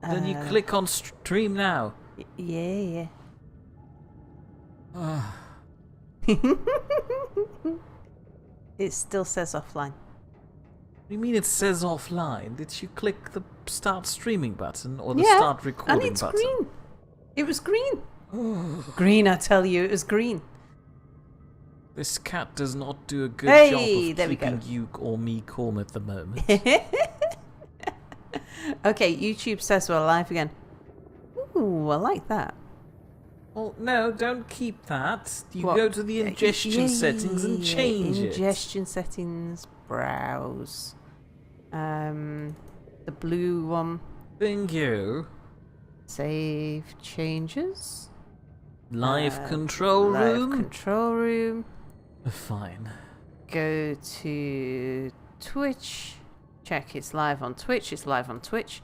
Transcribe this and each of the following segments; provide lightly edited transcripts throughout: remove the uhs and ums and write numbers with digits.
Then you click on stream now. Yeah. It still says offline. What do you mean it says offline? Did you click the start streaming button or the start recording button? And it's green. It was green. Green, I tell you, it was green. This cat does not do a good job of keeping you or me calm at the moment. Okay, YouTube says we're live again. Ooh, I like that. Well, no, don't keep that. You go to the ingestion settings and change it. Ingestion settings, browse. The blue one. Thank you. Save changes. Live control room. Live control room. Fine. Go to Twitch. Check it's live on Twitch. It's live on Twitch.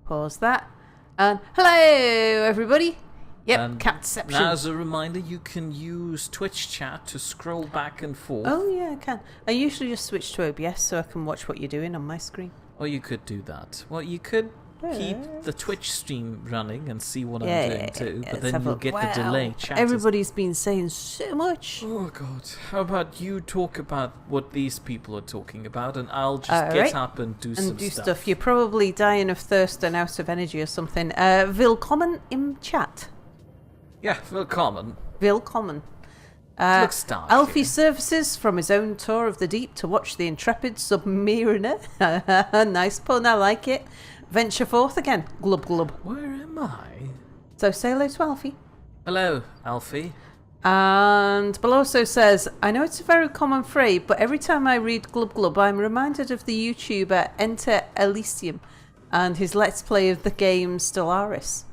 Pause that. And hello, everybody. Yep, and catception. Now, as a reminder, you can use Twitch chat to scroll back and forth. Oh, yeah, I can. I usually just switch to OBS so I can watch what you're doing on my screen. Or you could do that. Well, you could keep the Twitch stream running and see what I'm doing too, but then you'll get the delay chat. Everybody's been saying so much. Oh, God. How about you talk about what these people are talking about, and I'll just get up and do some stuff. You're probably dying of thirst and out of energy or something. Willkommen im Chat. Yeah, willkommen. Willkommen. Looks dark. Alfie Services from his own tour of the deep to watch the intrepid submariner. Nice pun, I like it. Venture forth again. Glub glub. Where am I? So say hello to Alfie. Hello, Alfie. And Beloso says, I know it's a very common phrase, but every time I read glub glub, I'm reminded of the YouTuber Enter Elysium and his let's play of the game Stellaris.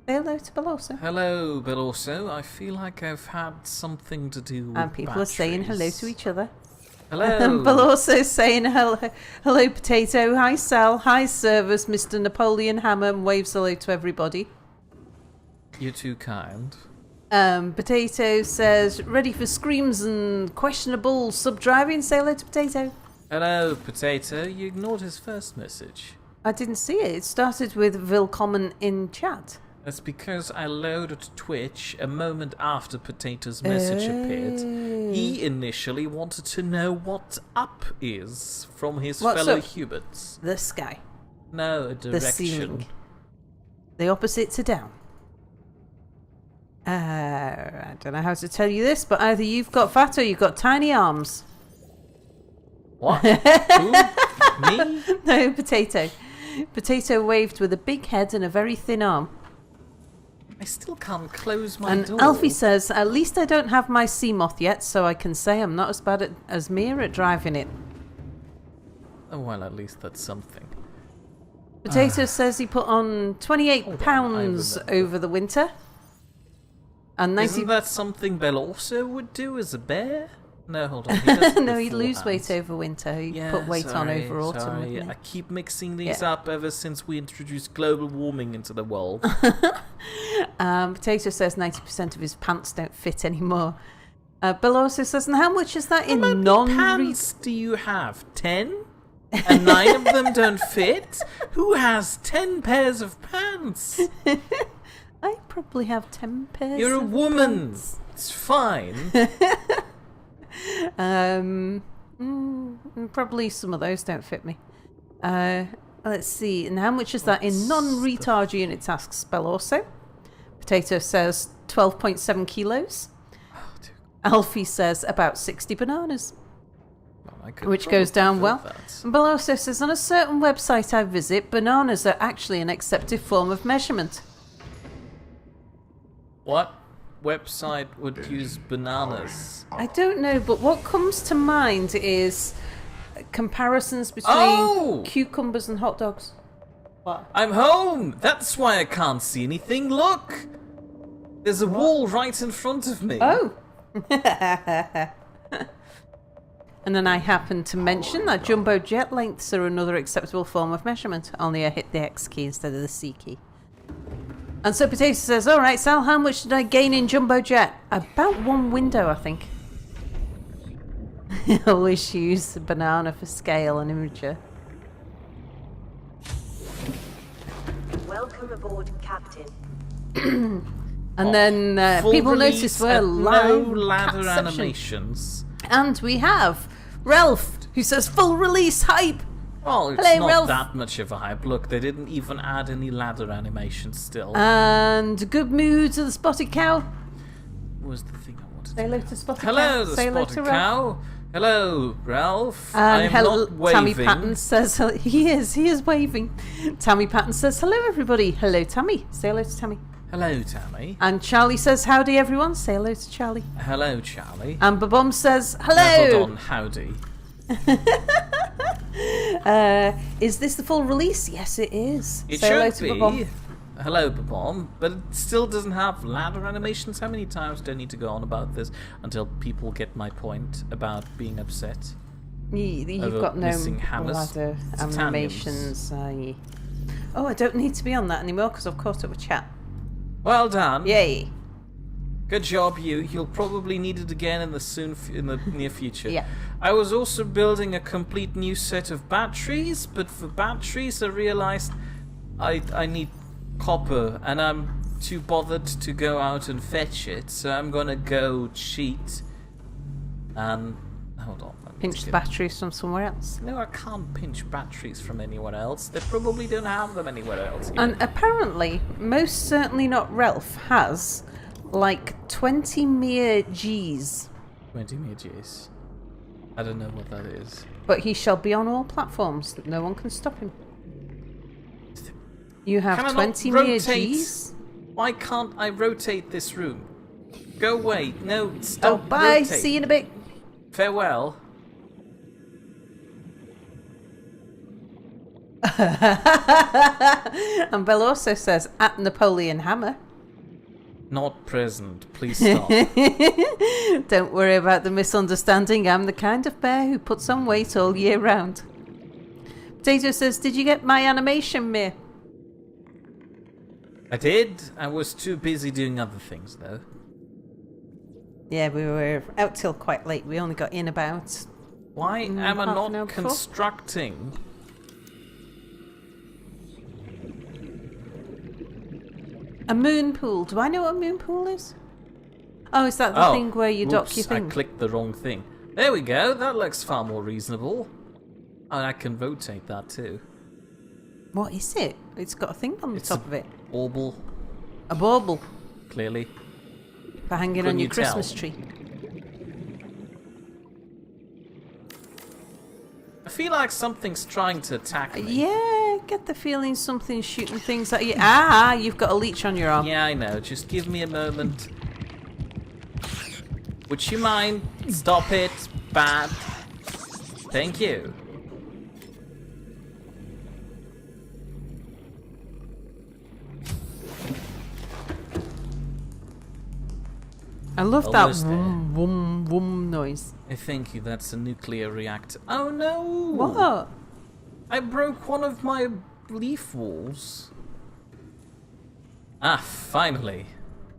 Say hello to Beloso. Hello, Beloso. I feel like I've had something to do with And people are saying hello to each other. Hello. And Beloso saying hello, Potato. Hi, Sal. Hi, Service. Mr. Napoleon Hammond waves hello to everybody. You're too kind. Potato says, ready for screams and questionable sub-driving. Say hello to Potato. Hello, Potato. You ignored his first message. I didn't see it. It started with Willkommen in Chat. That's because I loaded Twitch a moment after Potato's message appeared. He initially wanted to know what up is from his fellow humans. The sky. No, a direction. The ceiling. The opposite to down. I don't know how to tell you this, but either you've got fat or you've got tiny arms. What? Who? Me? No, Potato. Potato waved with a big head and a very thin arm. I still can't close my door. And Alfie says, at least I don't have my Seamoth yet, so I can say I'm not as bad as Mia at driving it. Oh, well, at least that's something. Potato says he put on 28 pounds over the winter. And Isn't that something Beloso would do as a bear? No, hold on. He does no, he'd lose weight over winter. He'd put weight on over autumn. Sorry. I keep mixing these up ever since we introduced global warming into the world. Potato says 90% of his pants don't fit anymore. Beloso says, and how much is that in non-read? How many pants do you have? 10? And 9 of them don't fit? Who has 10 pairs of pants? I probably have 10 pairs. You're a woman. Pants. It's fine. Probably some of those don't fit me. Let's see. And how much is that in non-retard units? Asks Beloso. Potato says 12.7 kilos. Alfie says about 60 bananas. Which goes down well. And Beloso says, on a certain website I visit, bananas are actually an accepted form of measurement. What website would use bananas? I don't know, but what comes to mind is comparisons between cucumbers and hot dogs. What? I'm home! That's why I can't see anything. Look! There's a wall right in front of me. Oh! And then I happened to mention that jumbo jet lengths are another acceptable form of measurement. Only I hit the X key instead of the C key. And so Potato says, all right, Sal, how much did I gain in jumbo jet? About one window, I think. Always use a banana for scale and imager. Welcome aboard, Captain. And then people notice we're live. No ladder catception. animations. And we have Ralph, who says full release hype. Well, it's Hello, not Ralph. that much of a hype. Look, they didn't even add any ladder animations still. And good moods of the spotted cow. What was the thing I wanted to Say hello to spotted cow. Hello, the Say hello spotted to Ralph. cow. Hello, Ralph. And I'm hello, not waving. Tammy Patton says he is waving. Tammy Patton says hello, everybody. Hello, Tammy. Say hello to Tammy. Hello, Tammy. And Charlie says howdy, everyone. Say hello to Charlie. Hello, Charlie. And Babom says Hold hello. on, howdy. Is this the full release? Yes, it is. It Say hello should to be. Babom. Hello, Babom, but it still doesn't have ladder animations. How many times do I need to go on about this until people get my point about being upset? You've Over got no missing hammers. ladder Titaniums. animations. Oh, I don't need to be on that anymore because I've caught up with chat. Well done. Yay. Good job, you. You'll probably need it again in the near future. Yeah. I was also building a complete new set of batteries, but for batteries I realized I need copper, and I'm too bothered to go out and fetch it, so I'm gonna go cheat and hold on. let me Pinch just the get- batteries from somewhere else. No, I can't pinch batteries from anyone else. They probably don't have them anywhere else. Here. And apparently, most certainly not Ralph, has like 20 mere Gs. 20 meters. I don't know what that is. But he shall be on all platforms. No one can stop him. You have Can I not 20 mere rotate? Gs. Why can't I rotate this room? Go away. No, Oh, stop. bye. Rotate. See you in a bit. Farewell. And Belle also says, at Napoleon Hammer. Not present. Please stop. Don't worry about the misunderstanding. I'm the kind of bear who puts on weight all year round. Potato says, did you get my animation, Mir? I did. I was too busy doing other things, though. Yeah, we were out till quite late. We only got in about... Why am I half an hour not before? constructing? A moon pool. Do I know what a moon pool is? Oh, is that the thing where you dock your oops, thing? I clicked the wrong thing. There we go. That looks far more reasonable. And I can rotate that too. What is it? It's got a thing on the It's top of it. Bauble, A bauble clearly. for hanging Couldn't on your you tell? Christmas tree. I feel like something's trying to attack me. Yeah, get the feeling something's shooting things at you. Ah, you've got a leech on your arm. Yeah, I know. Just give me a moment. Would you mind? Stop it. Bad. Thank you. I love Almost that there. wum wum wum noise. Thank you. That's a nuclear reactor. Oh no! What? I broke one of my leaf walls. Ah, finally.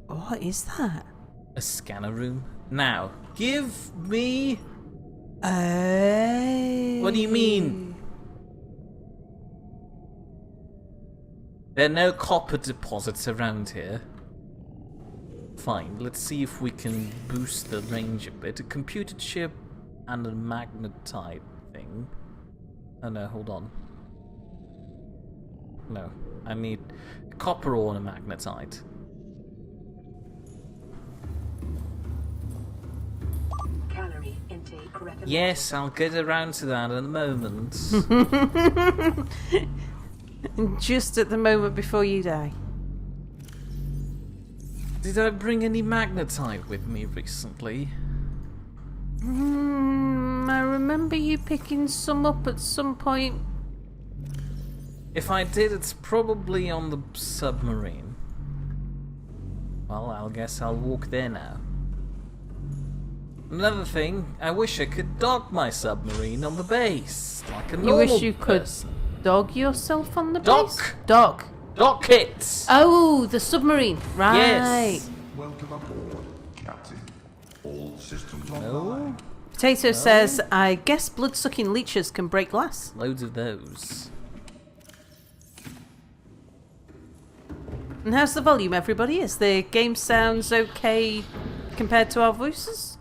What is that? A scanner room. Now, give me... What do you mean? There are no copper deposits around here. Fine, let's see if we can boost the range a bit. A computer chip and a magnetite thing. Oh no, hold on. No, I need copper ore and a magnetite. Calorie intake recommended. Yes, I'll get around to that in a moment. Just at the moment before you die. Did I bring any magnetite with me recently? I remember you picking some up at some point. If I did, it's probably on the submarine. Well, I guess I'll walk there now. Another thing, I wish I could dock my submarine on the base, like a You normal wish you could person. dog yourself on the Dock. base? Dock. Dock it! Oh, the submarine. Right. Yes. Welcome aboard, Captain. All systems No, online. Potato says, I guess blood-sucking leeches can break glass. loads of those. And how's the volume, everybody? Is the game sounds okay compared to our voices?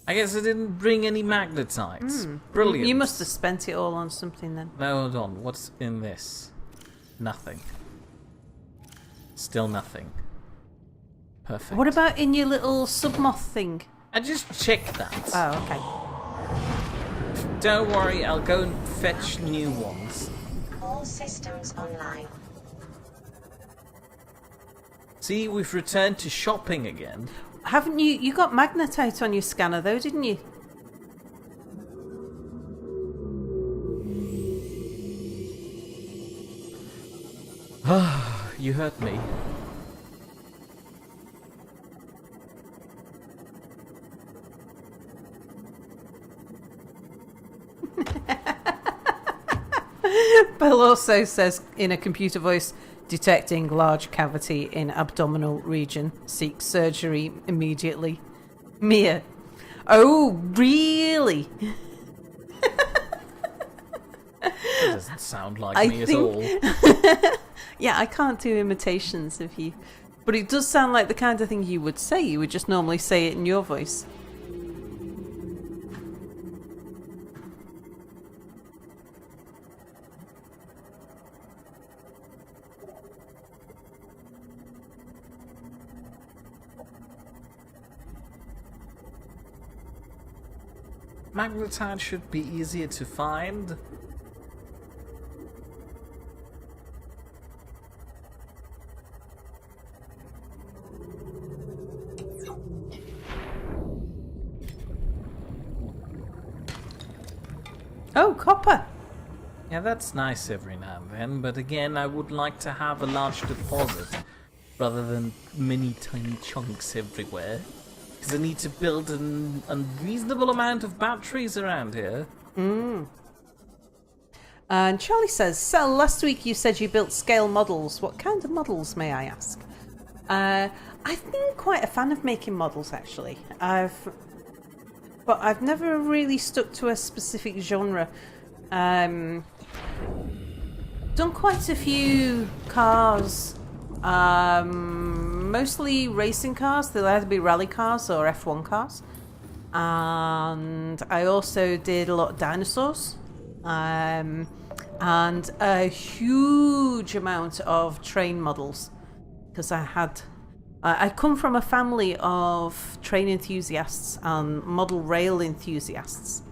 I guess I didn't bring any magnetites. Brilliant. You must have spent it all on something then. No, hold on. What's in this? Nothing. Still nothing. Perfect. What about in your little submoth thing? I just checked that. Oh, okay. Don't worry, I'll go and fetch new ones. All systems online. See, we've returned to shopping again. Haven't you? You got magnetite on your scanner though, didn't you? You hurt me. Bill also says in a computer voice, detecting large cavity in abdominal region. Seek surgery immediately. Mia. Oh, really? That doesn't sound like I me at think- all. Yeah, I can't do imitations of you. But it does sound like the kind of thing you would say. You would just normally say it in your voice. Magnetite should be easier to find. Oh, copper. Yeah, that's nice every now and then, but again, I would like to have a large deposit rather than many tiny chunks everywhere. Because I need to build an unreasonable amount of batteries around here. And Charlie says, Sal, last week you said you built scale models. What kind of models, may I ask? I've been quite a fan of making models, actually. But I've never really stuck to a specific genre. Done quite a few cars. Mostly racing cars. They'll either be rally cars or F1 cars. And I also did a lot of dinosaurs. And a huge amount of train models. Because I come from a family of train enthusiasts and model rail enthusiasts.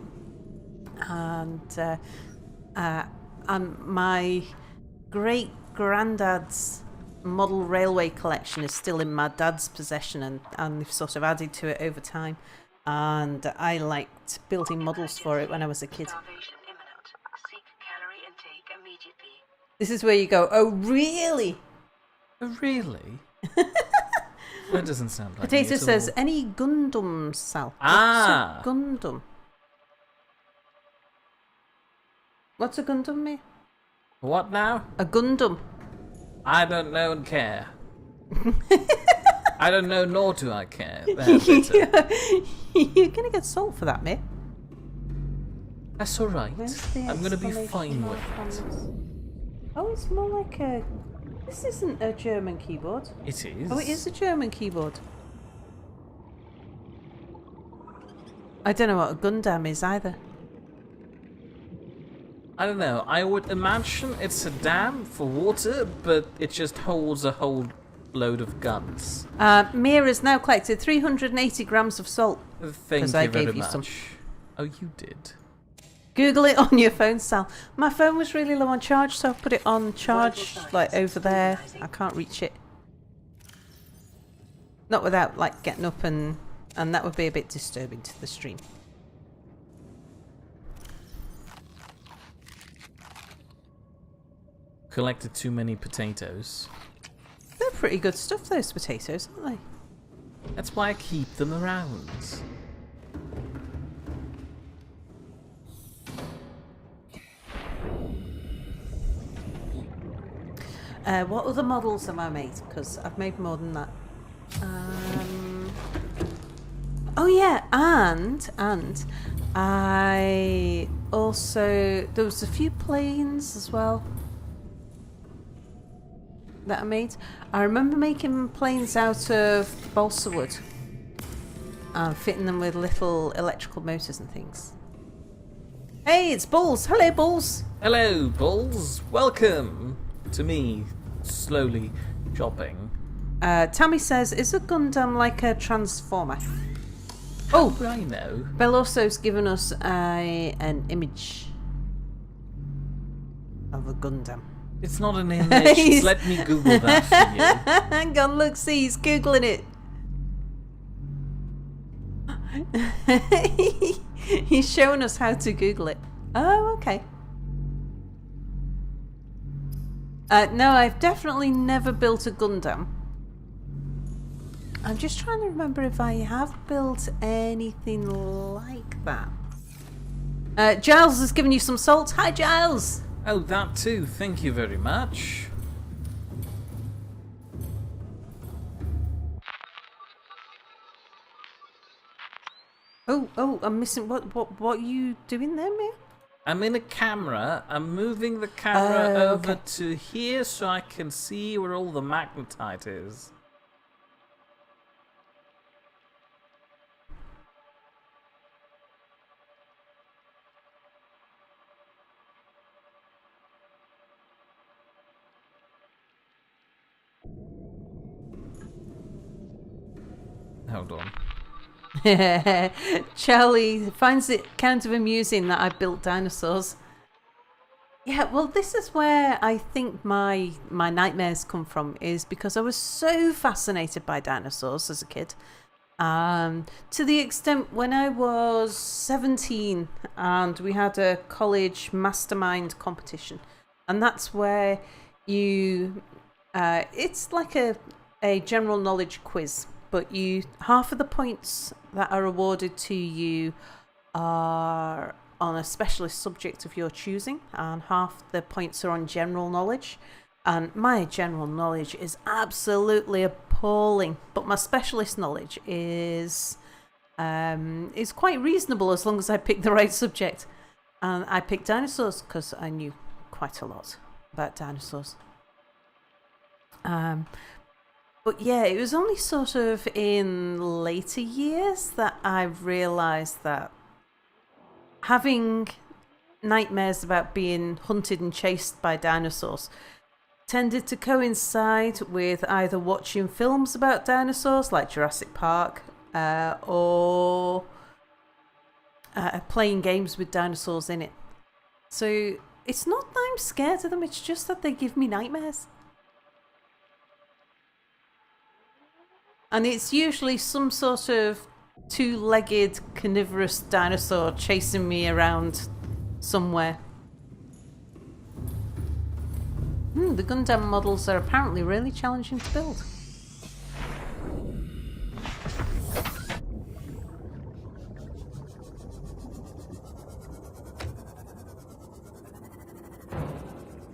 And my great-granddad's model railway collection is still in my dad's possession, and they've sort of added to it over time. And I liked building models for it when I was a kid. Starvation imminent. Seek calorie intake immediately. This is where you go, oh, really? Oh, really? That doesn't sound like Potato me at says, all. any Gundams, Sal? Ah. What's a Gundam? What's a Gundam, mate? What now? A Gundam. I don't know and care. I don't know, nor do I care. There, better. You're going to get salt for that, mate. That's alright. Where's the I'm going to be exclamation fine with mark on it. this? Oh, it's more like a... This isn't a German keyboard. It is. Oh, it is a German keyboard. I don't know what a Gundam is either. I don't know. I would imagine it's a dam for water, but it just holds a whole load of guns. Mia has now collected 380 grams of salt. Thank 'Cause you I very gave you much. some. Oh, you did. Google it on your phone, Sal. My phone was really low on charge, so I put it on charge, like over there. I can't reach it. Not without, like, getting up and that would be a bit disturbing to the stream. Collected too many potatoes. They're pretty good stuff, those potatoes, aren't they? That's why I keep them around. What other models have I made? Because I've made more than that. Oh Oh yeah, and I also, there was a few planes as well that I made. I remember making planes out of balsa wood and fitting them with little electrical motors and things. Hey, it's Bulls. Hello, Bulls. Hello, Bulls. Welcome to me slowly chopping. Tammy says, is a Gundam like a transformer? Oh, I know. Belosso's given us an image of a Gundam. It's not an image. Let me Google that for you. Hang on, look, see, he's Googling it. He's showing us how to Google it. Oh, okay. No, I've definitely never built a Gundam. I'm just trying to remember if I have built anything like that. Giles has given you some salt. Hi, Giles. Oh, that too. Thank you very much. Oh, I'm missing. What are you doing there, Mia? I'm in a camera. I'm moving the camera over to here so I can see where all the magnetite is. Hold on. Charlie finds it kind of amusing that I built dinosaurs. Yeah, well, this is where I think my nightmares come from, is because I was so fascinated by dinosaurs as a kid. To the extent when I was 17 and we had a college mastermind competition, and that's where you it's like a general knowledge quiz, but half of the points that are awarded to you are on a specialist subject of your choosing, and half the points are on general knowledge. And my general knowledge is absolutely appalling, but my specialist knowledge is quite reasonable as long as I pick the right subject. And I picked dinosaurs because I knew quite a lot about dinosaurs. But yeah, it was only sort of in later years that I realised that having nightmares about being hunted and chased by dinosaurs tended to coincide with either watching films about dinosaurs like Jurassic Park or playing games with dinosaurs in it. So it's not that I'm scared of them, it's just that they give me nightmares. And it's usually some sort of two-legged carnivorous dinosaur chasing me around somewhere. The Gundam models are apparently really challenging to build.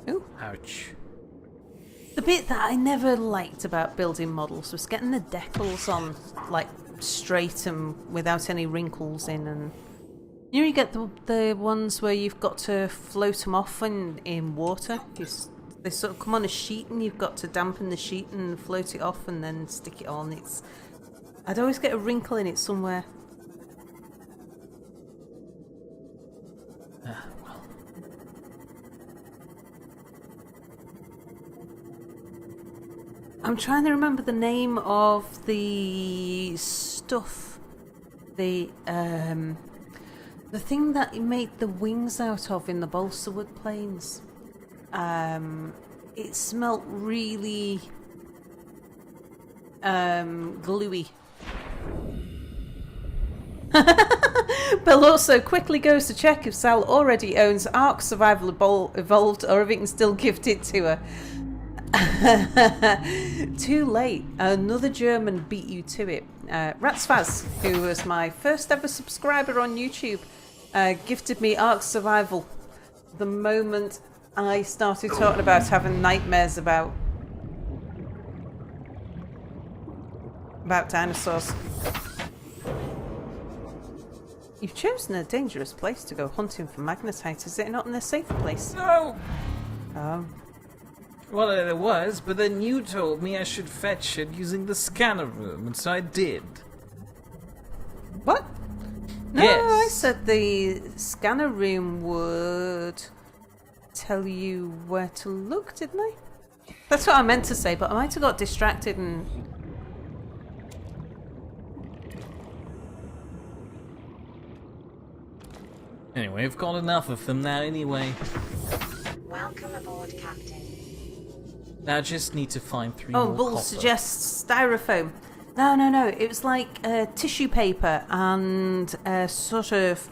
Ooh. Ouch. The bit that I never liked about building models was getting the decals on like straight and without any wrinkles in, and you get the ones where you've got to float them off in water. They sort of come on a sheet and you've got to dampen the sheet and float it off and then stick it on. I'd always get a wrinkle in it somewhere. I'm trying to remember the name of the stuff. The thing that you made the wings out of in the balsa wood planes. It smelt really gluey. Beloso quickly goes to check if Sal already owns Ark Survival Evolved or if he can still gift it to her. Too late. Another German beat you to it. Ratsfaz, who was my first ever subscriber on YouTube, gifted me Ark Survival the moment I started talking about having nightmares about dinosaurs. You've chosen a dangerous place to go hunting for magnetite. Is it not in a safer place? No! Oh. Well, it was, but then you told me I should fetch it using the scanner room, and so I did. What? No, Yes. I said the scanner room would tell you where to look, didn't I? That's what I meant to say, but I might have got distracted and... Anyway, I've got enough of them now anyway. Welcome aboard, Captain. Now I just need to find 3 Oh, more Bull copper. suggests styrofoam. No. It was like tissue paper and sort of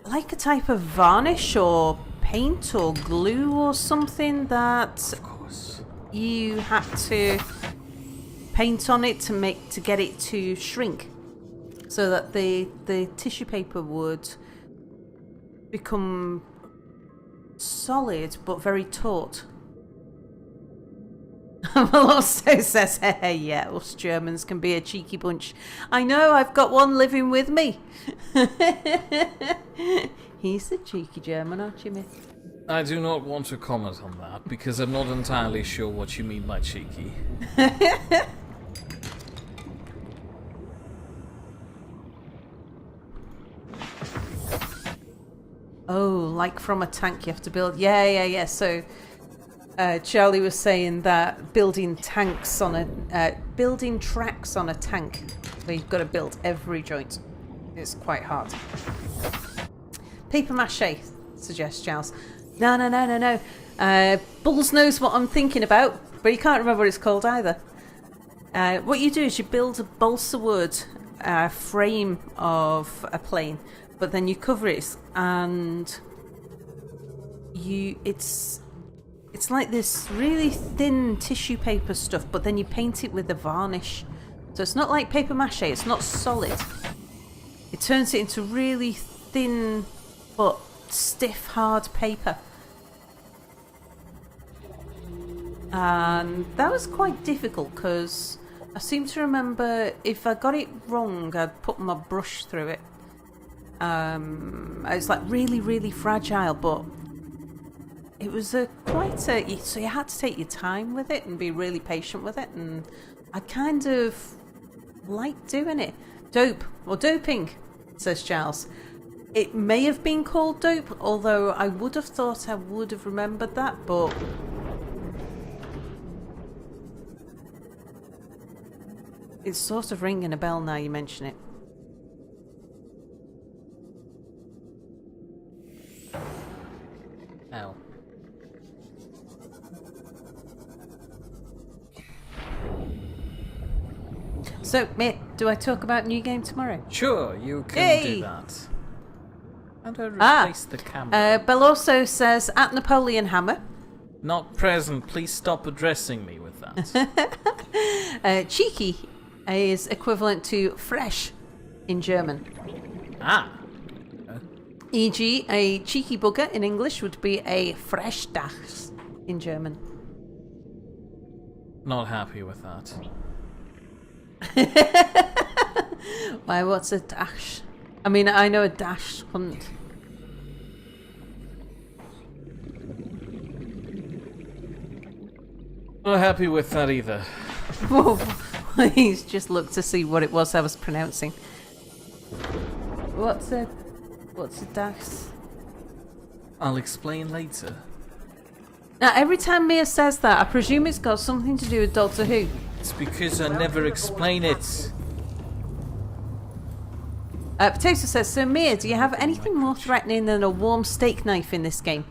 like a type of varnish or paint or glue or something that Of course. you had to paint on it to get it to shrink, so that the tissue paper would become solid but very taut. Meloso says, hey, yeah, us Germans can be a cheeky bunch. I know, I've got one living with me. He's the cheeky German, aren't you, mate? I do not want to comment on that, because I'm not entirely sure what you mean by cheeky. Oh, like from a tank you have to build. Yeah. So Charlie was saying that building tracks on a tank, where you've got to build every joint, is quite hard. Paper mache, suggests Charles. No. Bulls knows what I'm thinking about, but he can't remember what it's called either. What you do is you build a balsa wood frame of a plane, but then you cover it, and it's like this really thin tissue paper stuff, but then you paint it with a varnish. So it's not like paper mache, it's not solid. It turns it into really thin but stiff, hard paper. And that was quite difficult because I seem to remember if I got it wrong, I'd put my brush through it. It's like really, really fragile, but it was so you had to take your time with it and be really patient with it, and I kind of like doing it. Dope, or doping, says Charles. It may have been called dope, although I would have thought I would have remembered that, but it's sort of ringing a bell now you mention it. Ow. So, mate, do I talk about new game tomorrow? Sure, you can Hey! do that. How do I replace the camera? Belloso says, at Napoleon Hammer. Not present. Please stop addressing me with that. Cheeky is equivalent to fresh in German. Ah. E.g., a cheeky bugger in English would be a Frechdach in German. Not happy with that. Why, what's a dash? I mean, I know a dash hunt. Not happy with that either. He's just looked to see what it was I was pronouncing. What's a dash? I'll explain later. Now, every time Mia says that, I presume it's got something to do with Doctor Who. It's because I never explain it. Potato says, so Mia, do you have anything more threatening than a warm steak knife in this game?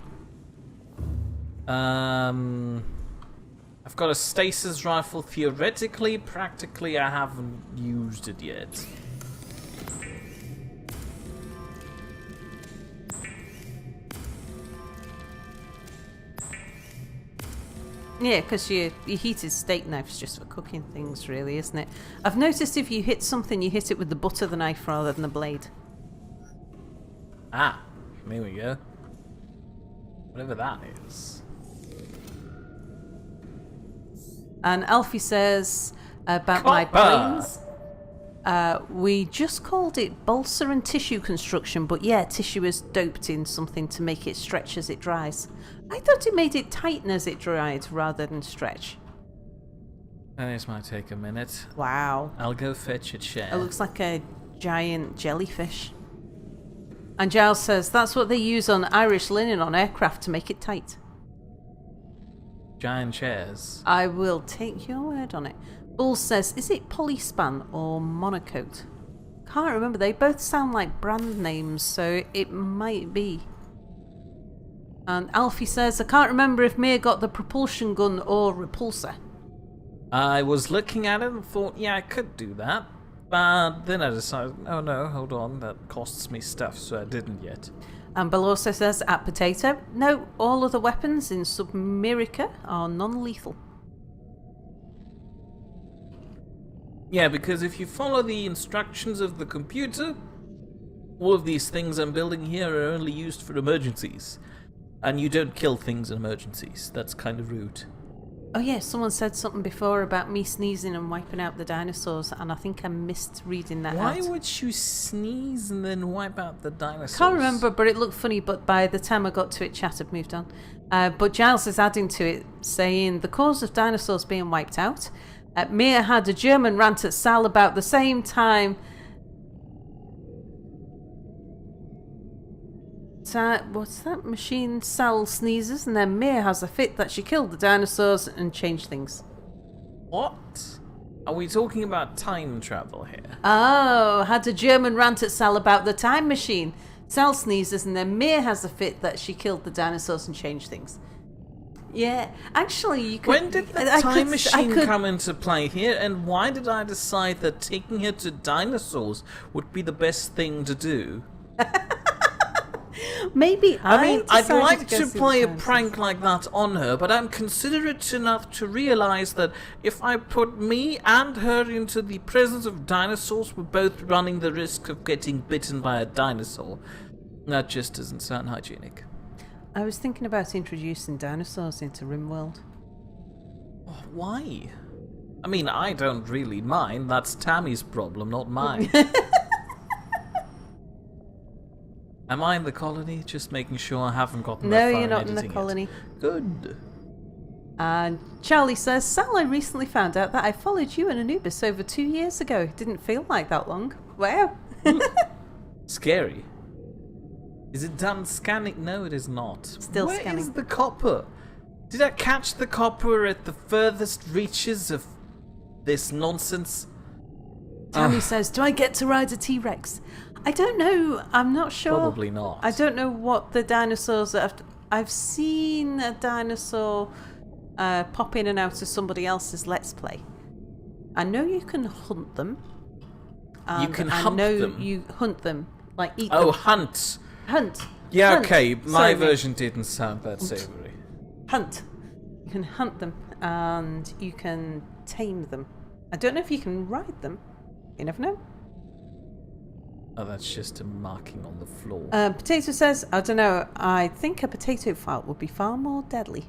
I've got a stasis rifle theoretically. Practically, I haven't used it yet. Yeah, because your heated steak knife's just for cooking things, really, isn't it? I've noticed if you hit something, you hit it with the butt of the knife rather than the blade. Ah, there we go. Whatever that is. And Alfie says about my Copper! planes. We just called it balsa and tissue construction, but yeah, tissue is doped in something to make it stretch as it dries. I thought it made it tighten as it dried rather than stretch. This might take a minute. Wow. I'll go fetch a chair. It looks like a giant jellyfish. And Giles says that's what they use on Irish linen on aircraft to make it tight. Giant chairs. I will take your word on it. Bull says, is it Polyspan or Monocoat? Can't remember. They both sound like brand names, so it might be. And Alfie says, I can't remember if Mia got the propulsion gun or repulsor. I was looking at it and thought, yeah, I could do that. But then I decided, oh no, hold on, that costs me stuff, so I didn't yet. And Bill also says, at Potato, no, all other weapons in Subnautica are non-lethal. Yeah, because if you follow the instructions of the computer, all of these things I'm building here are only used for emergencies. And you don't kill things in emergencies. That's kind of rude. Oh yeah, someone said something before about me sneezing and wiping out the dinosaurs, and I think I missed reading that Why out. would you sneeze and then wipe out the dinosaurs? Can't remember, but it looked funny, but by the time I got to it, chat had moved on. But Giles is adding to it, saying, the cause of dinosaurs being wiped out. Mia had a German rant at Sal about the same time. What's that? Machine Sal sneezes, and then Mia has a fit that she killed the dinosaurs and changed things. What? Are we talking about time travel here? Oh, had a German rant at Sal about the time machine. Sal sneezes, and then Mia has a fit that she killed the dinosaurs and changed things. Yeah, actually, you could... When did the time machine come into play here, and why did I decide that taking her to dinosaurs would be the best thing to do? Maybe I'd like to play a prank like that on her, but I'm considerate enough to realize that if I put me and her into the presence of dinosaurs, we're both running the risk of getting bitten by a dinosaur. That just doesn't sound hygienic. I was thinking about introducing dinosaurs into RimWorld. Why? I mean, I don't really mind. That's Tammy's problem, not mine. Am I in the colony? Just making sure I haven't gotten that far. No, you're not in the colony. Good. And Charlie says, Sal, I recently found out that I followed you and Anubis over 2 years ago. Didn't feel like that long. Wow. Scary. Is it done scanning? No, it is not. Still scanning. Where is the copper? Did I catch the copper at the furthest reaches of this nonsense? Tammy says, do I get to ride a T-Rex? I don't know. I'm not sure. Probably not. I don't know what the dinosaurs are. I've seen a dinosaur pop in and out of somebody else's Let's Play. I know you can hunt them. You can hunt them? I know you hunt them. Like eat them. Oh, hunt. Hunt. Yeah, Hunt. okay. My Sorry, version didn't sound that savoury. Hunt. You can hunt them and you can tame them. I don't know if you can ride them. You never know. Oh, that's just a marking on the floor. Potato says, I don't know, I think a potato fight would be far more deadly.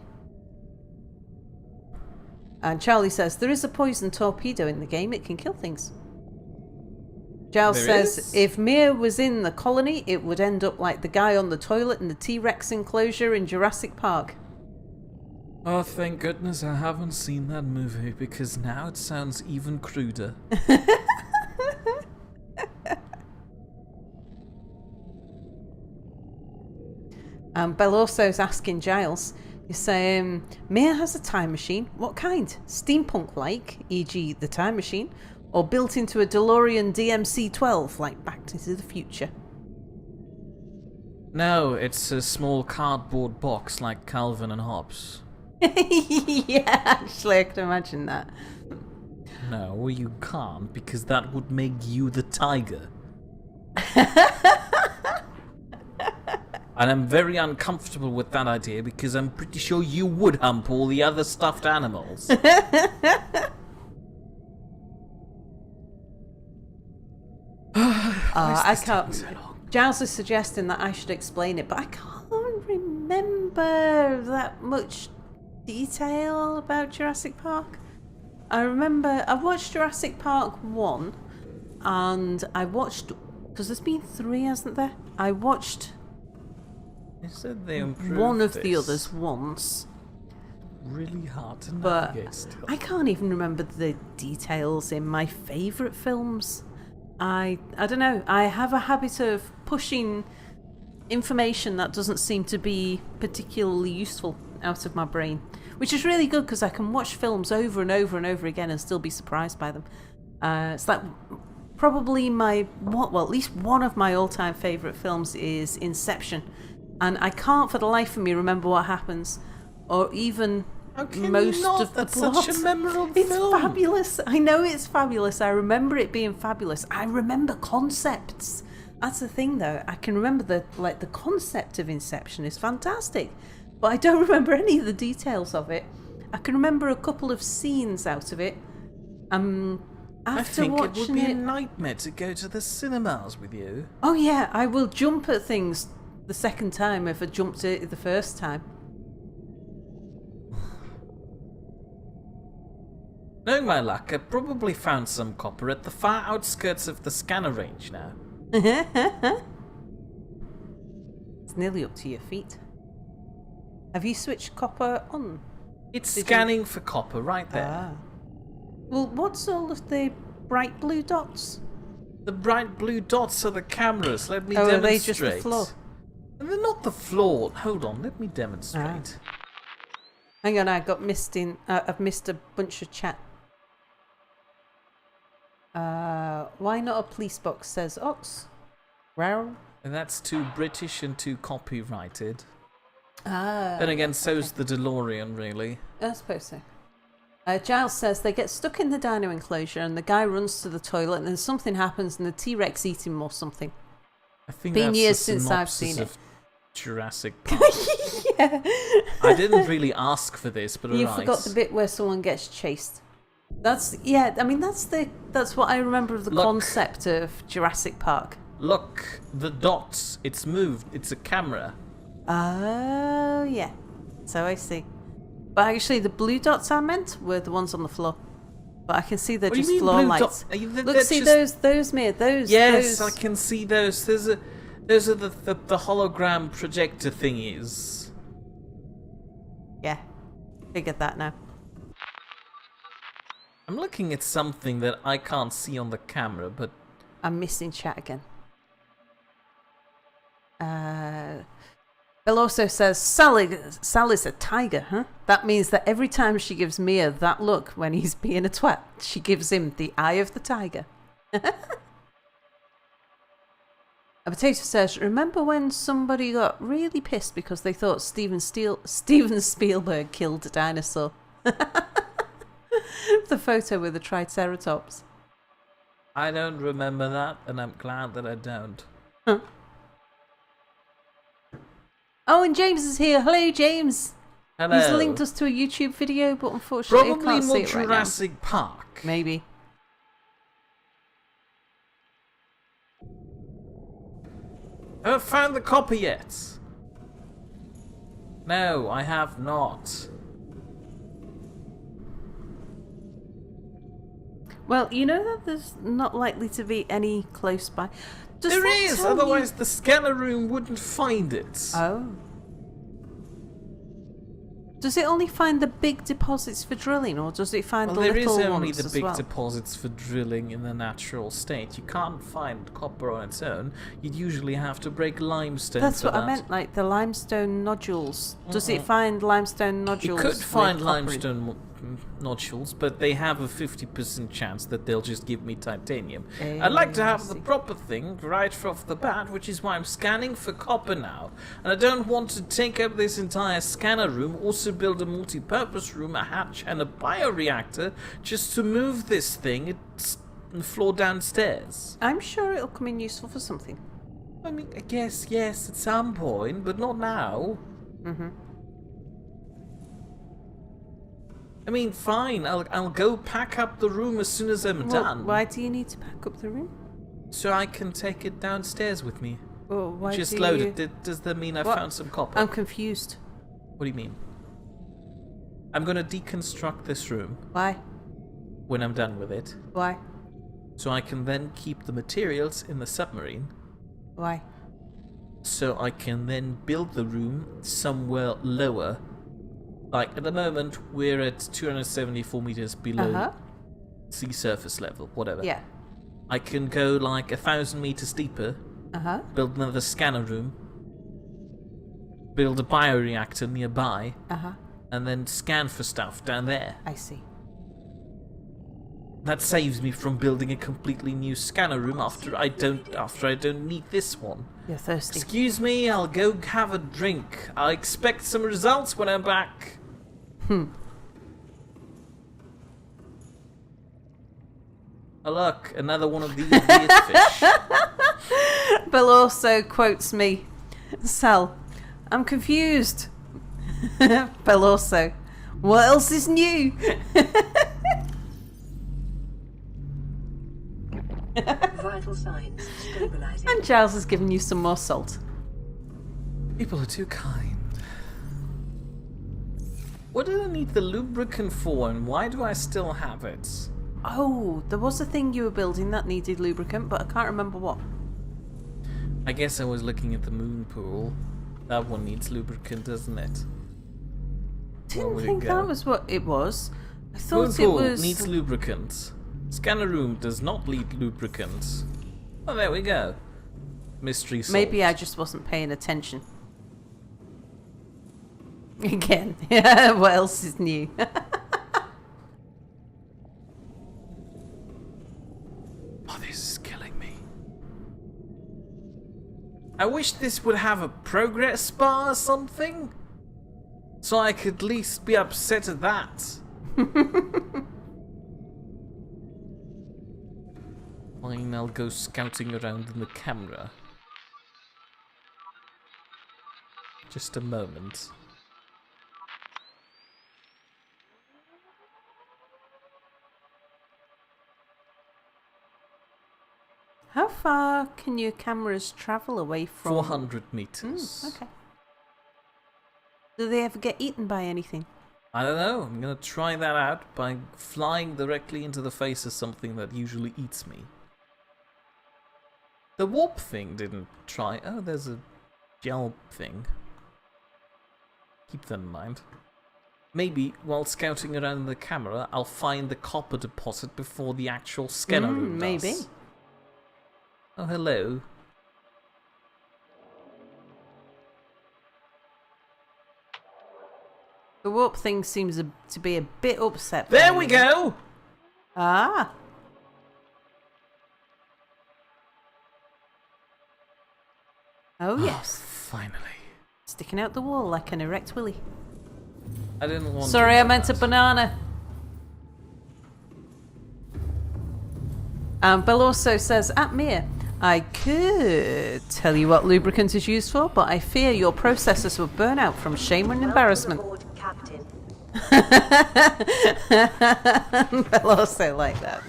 And Charlie says, there is a poison torpedo in the game, it can kill things. Giles says, if Mia was in the colony, it would end up like the guy on the toilet in the T-Rex enclosure in Jurassic Park. Oh, thank goodness I haven't seen that movie, because now it sounds even cruder. Bell also is asking Giles, he's saying, Mia has a time machine. What kind? Steampunk-like, e.g. the time machine, or built into a DeLorean DMC-12, like Back to the Future? No, it's a small cardboard box like Calvin and Hobbes. Yeah, actually, I can imagine that. No, you can't, because that would make you the tiger. And I'm very uncomfortable with that idea, because I'm pretty sure you would hump all the other stuffed animals. I can't. Giles is suggesting that I should explain it, but I can't remember that much detail about Jurassic Park. I remember I watched Jurassic Park 1. and I watched, because there's been 3, hasn't there? I watched You said they improved one of the this. others once, Really hard to but navigate still. I can't even remember the details in my favourite films. I don't know. I have a habit of pushing information that doesn't seem to be particularly useful out of my brain, which is really good because I can watch films over and over and over again and still be surprised by them. It's like probably at least one of my all-time favourite films is Inception, and I can't for the life of me remember what happens, or even How can most you not? of the That's plot. such a memorable It's film. fabulous. I know it's fabulous. I remember it being fabulous. I remember concepts. That's the thing, though. I can remember the concept of Inception is fantastic, but I don't remember any of the details of it. I can remember a couple of scenes out of it. I After think it watching would be a nightmare to go to the cinemas with you. Oh yeah, I will jump at things the second time if I jumped at it the first time. Knowing my luck, I probably found some copper at the far outskirts of the scanner range now. It's nearly up to your feet. Have you switched copper on? It's Did you- scanning for copper right there. Ah. Well, what's all of the bright blue dots? The bright blue dots are the cameras. Let me Oh, demonstrate. are they just the floor? They're not the floor. Hold on, let me demonstrate. Hang on, I've missed a bunch of chat. Why not a police box, says Ox? Wow. And that's too British and too copyrighted. Ah. Then again, so's the DeLorean, really. I suppose so. Giles says they get stuck in the dino enclosure and the guy runs to the toilet and then something happens and the T-Rex eats him or something. I think Been that's years the since I've synopsis seen it. of Jurassic Park. Yeah. I didn't really ask for this, but You alright. forgot the bit where someone gets chased. That's what I remember of the Look. concept of Jurassic Park. Look, the dots. It's moved. It's a camera. Oh yeah. So I see. But actually the blue dots I meant were the ones on the floor. But I can see they're What do you just mean floor blue lights. dots? Look, They're see just- those Mia, those. Yes, those. I can see those. Those are the hologram projector thingies. Yeah. Figured that now. I'm looking at something that I can't see on the camera, but I'm missing chat again. Bill also says, Sally's a tiger, huh? That means that every time she gives Mia that look when he's being a twat, she gives him the eye of the tiger. A Potato says, remember when somebody got really pissed because they thought Steven Spielberg killed a dinosaur? The photo with the Triceratops. I don't remember that, and I'm glad that I don't. Huh. Oh, and James is here. Hello, James. Hello. He's linked us to a YouTube video, but unfortunately I Probably can't more see it right now. Jurassic Park. Maybe. Haven't found the copper yet. No, I have not. Well, you know that there's not likely to be any close by. Does There that is, tell you- otherwise the scanner room wouldn't find it. Oh. Does it only find the big deposits for drilling, or does it find Well, the there is little only ones the as big well? deposits for drilling in the natural state. You can't find copper on its own. You'd usually have to break limestone. That's for what I that. meant, like the limestone nodules. Does it find limestone You nodules? could with find copper in? limestone nodules, but they have a 50% chance that they'll just give me titanium. I'd like to have the see. proper thing right off the bat, which is why I'm scanning for copper now. And I don't want to take up this entire scanner room, also build a multi-purpose room, a hatch, and a bioreactor just to move this thing. It's on the floor downstairs. I'm sure it'll come in useful for something. I mean, I guess, yes, at some point, but not now. Mm-hmm. I mean, fine, I'll go pack up the room as soon as I'm Well, done. why do you need to pack up the room? So I can take it downstairs with me. Well, why Just do load you... it. Does that mean I What? found some copper? I'm confused. What do you mean? I'm gonna deconstruct this room Why? when I'm done with it. Why? so I can then keep the materials in the submarine. Why? So I can then build the room somewhere lower. Like, at the moment, we're at 274 meters below sea surface level, whatever. Yeah. I can go like 1,000 meters deeper, build another scanner room, build a bioreactor nearby, and then scan for stuff down there. I see. That saves me from building a completely new scanner room after I don't need this one. You're thirsty. Excuse me, I'll go have a drink. I expect some results when I'm back. Oh look, another one of these weird fish. Bill also quotes me, Sal, I'm confused. Bill also, what else is new? Vital signs stabilizing. And Giles has given you some more salt. People are too kind. What did I need the lubricant for, and why do I still have it? Oh, there was a thing you were building that needed lubricant, but I can't remember what. I guess I was looking at the moon pool. That one needs lubricant, doesn't it? Didn't think that was what it was. I Moon thought it pool was... needs lubricant. Scanner room does not need lubricant. Oh, there we go. Mystery solved. Maybe I just wasn't paying attention. Again, what else is new? Oh, this is killing me. I wish this would have a progress bar or something, so I could at least be upset at that. Fine, I'll go scouting around in the camera. Just a moment. How far can your cameras travel away from... 400 meters. Okay. Do they ever get eaten by anything? I don't know. I'm gonna try that out by flying directly into the face of something that usually eats me. The warp thing didn't try. Oh, there's a gel thing. Keep that in mind. Maybe while scouting around the camera, I'll find the copper deposit before the actual scanner room does. Maybe. Oh, hello. The warp thing seems to be a bit upset. There by we you. go! Ah. Oh, yes. Finally. Sticking out the wall like an erect willy. I didn't want Sorry, to I meant a banana. Bill also says, at Mia, I could tell you what lubricant is used for, but I fear your processors will burn out from shame and embarrassment. Welcome aboard, Captain. Bill also like that.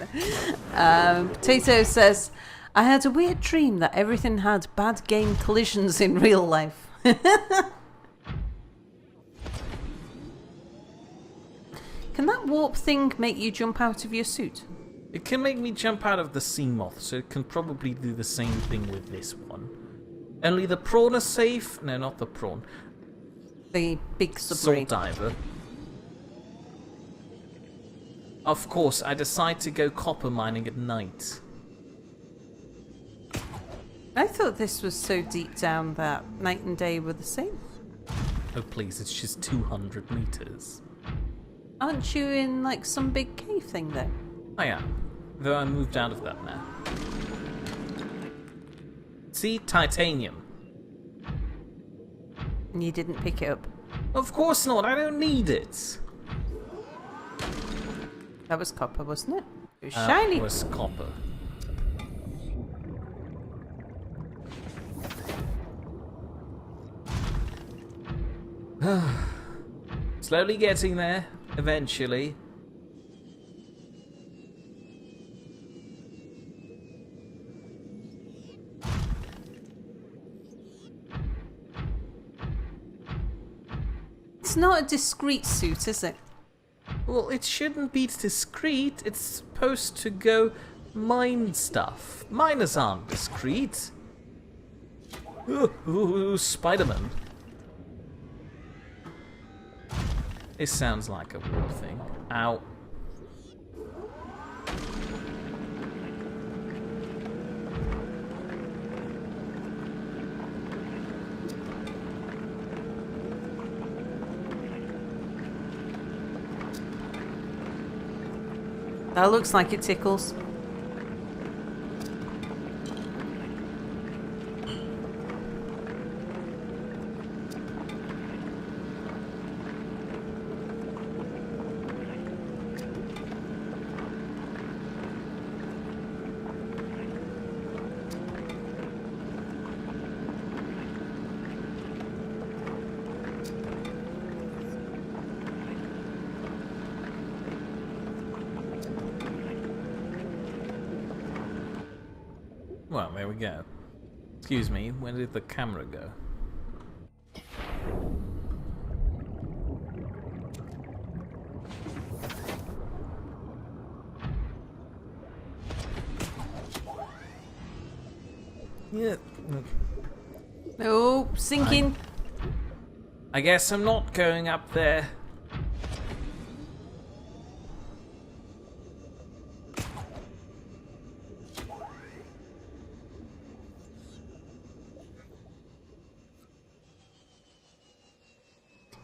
Potato says, I had a weird dream that everything had bad game collisions in real life. Can that warp thing make you jump out of your suit? It can make me jump out of the sea moth, so it can probably do the same thing with this one. Only the prawn is safe. No, not the prawn. The big submarine. Salt diver. Of course, I decide to go copper mining at night. I thought this was so deep down that night and day were the same. Oh please, it's just 200 meters. Aren't you in like some big cave thing though? I am, though I moved out of that now. See, titanium. And you didn't pick it up. Of course not, I don't need it. That was copper, wasn't it? It was shiny. It was copper. Slowly getting there, eventually. It's not a discreet suit, is it? Well, it shouldn't be discreet. It's supposed to go mine stuff. Miners aren't discreet. Ooh, Spider-Man. This sounds like a weird thing. Ow. That looks like it tickles. Well, there we go. Excuse me, where did the camera go? Yeah. Oh, sinking. I guess I'm not going up there.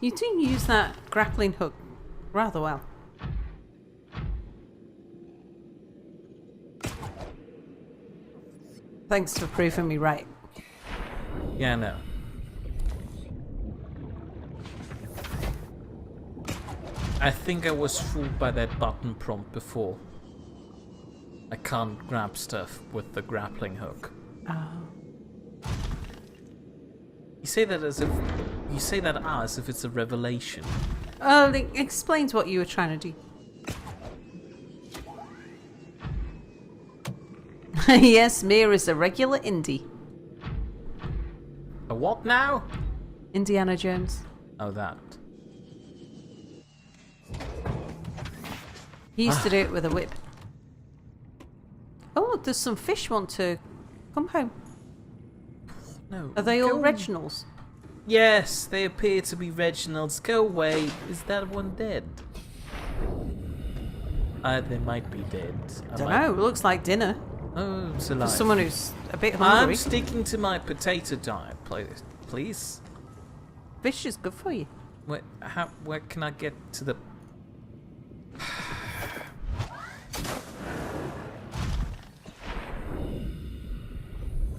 You do use that grappling hook rather well. Thanks for proving me right. Yeah, no. I think I was fooled by that button prompt before. I can't grab stuff with the grappling hook. Oh. You say that as if it's a revelation. Oh, it explains what you were trying to do. Yes, Mir is a regular indie. A what now? Indiana Jones. Oh, that. He used to do it with a whip. Oh, look, there's some fish want to come home. No. Are they all go- Reginalds? Yes, they appear to be Reginald's. Go away. Is that one dead? They might be dead. Don't know. It looks like dinner Oh, it's for alive. someone who's a bit hungry. I'm sticking to my potato diet, please. Fish is good for you. Where can I get to the...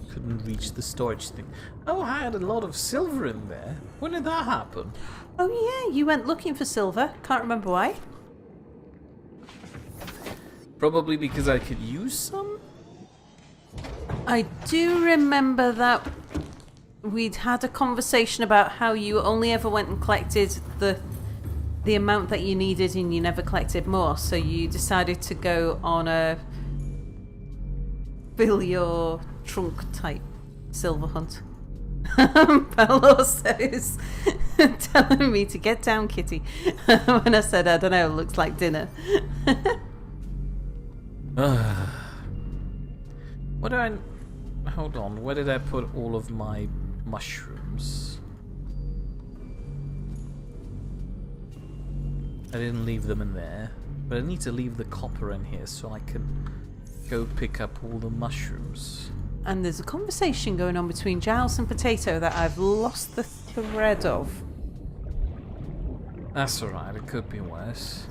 Couldn't reach the storage thing. Oh, I had a lot of silver in there. When did that happen? Oh yeah, you went looking for silver. Can't remember why. Probably because I could use some? I do remember that we'd had a conversation about how you only ever went and collected the amount that you needed and you never collected more, so you decided to go on a fill your trunk type silver hunt. Peloso's telling me to get down, Kitty. When I said, I don't know, it looks like dinner. What do I... Hold on, where did I put all of my mushrooms? I didn't leave them in there, but I need to leave the copper in here so I can go pick up all the mushrooms. And there's a conversation going on between Giles and Potato that I've lost the thread of. That's alright, it could be worse.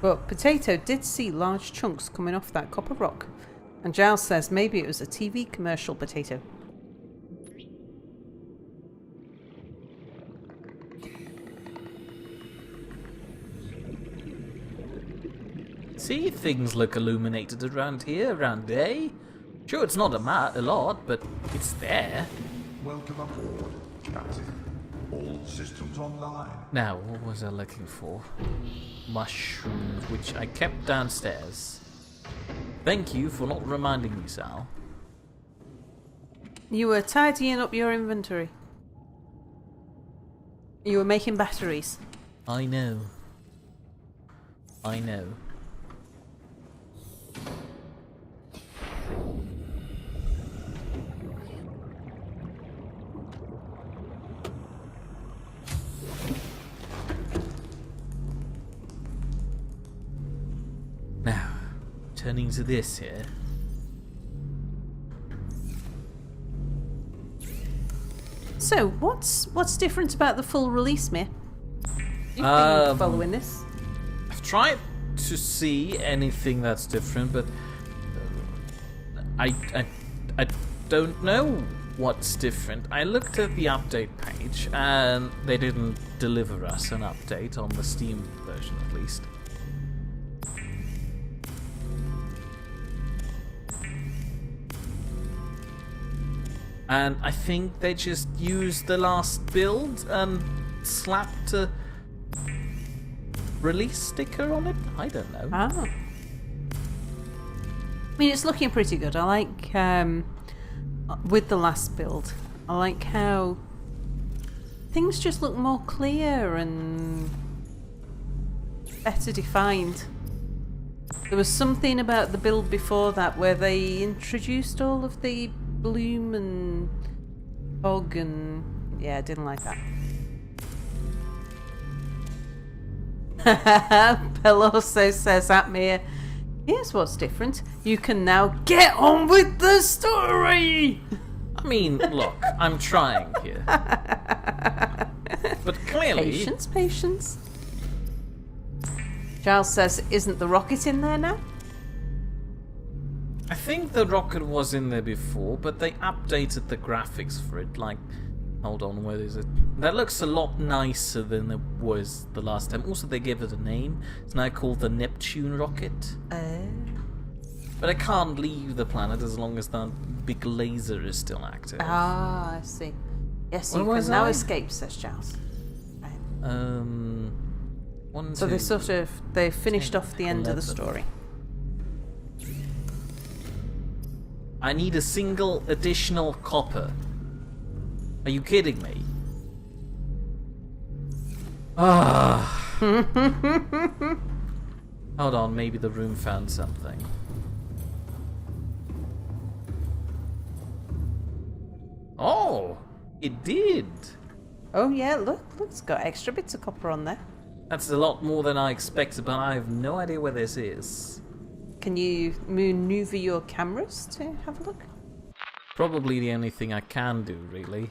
But Potato did see large chunks coming off that copper rock. And Giles says maybe it was a TV commercial, Potato. See, things look illuminated around here, around day. Sure, it's not a lot, but it's there. Welcome aboard, Captain. All systems online. Now, what was I looking for? Mushrooms, which I kept downstairs. Thank you for not reminding me, Sal. You were tidying up your inventory. You were making batteries. I know. I know. turning to this here. So, what's different about the full release, Mir? You've been following this. I've tried to see anything that's different, but I don't know what's different. I looked at the update page, and they didn't deliver us an update on the Steam version, at least. And I think they just used the last build and slapped a release sticker on it? I don't know. Ah. I mean, it's looking pretty good. I like, with the last build, I like how things just look more clear and better defined. There was something about the build before that where they introduced all of the bloom and fog and... yeah, I didn't like that. Peloso says at me, here's what's different. You can now get on with the story! I mean, look, I'm trying here. But clearly... Patience. Giles says, isn't the rocket in there now? I think the rocket was in there before, but they updated the graphics for it. Like, hold on, where is it? That looks a lot nicer than it was the last time. Also, they gave it a name. It's now called the Neptune rocket. But I can't leave the planet as long as that big laser is still active. Ah, I see. Yes, you can now escape, says Giles. One, So two, they finished 10, off the end 11. of the story. I need a single additional copper. Are you kidding me? Ah. Hold on, maybe the room found something. Oh, it did. Oh yeah, look, it's got extra bits of copper on there. That's a lot more than I expected, but I have no idea where this is. Can you maneuver your cameras to have a look? Probably the only thing I can do, really.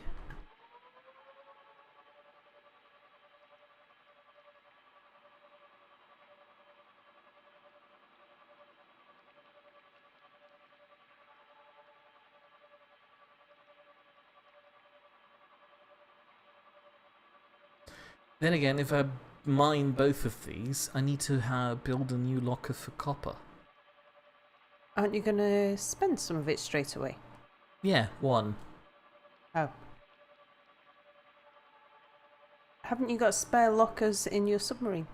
Then again, if I mine both of these, I need to build a new locker for copper. Aren't you going to spend some of it straight away? Yeah, one. Oh. Haven't you got spare lockers in your submarine?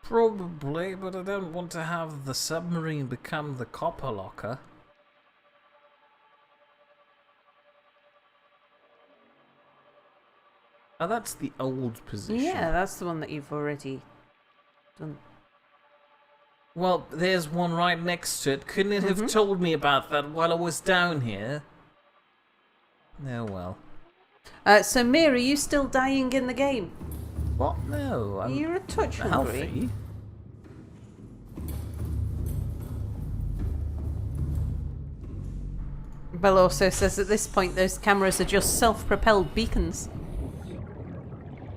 Probably, but I don't want to have the submarine become the copper locker. Oh, that's the old position. Yeah, that's the one that you've already done. Well, there's one right next to it. Couldn't it have told me about that while I was down here? Oh, well. So, Mir, are you still dying in the game? What? No, I'm You're a touch hungry. healthy. Bell also says at this point those cameras are just self-propelled beacons.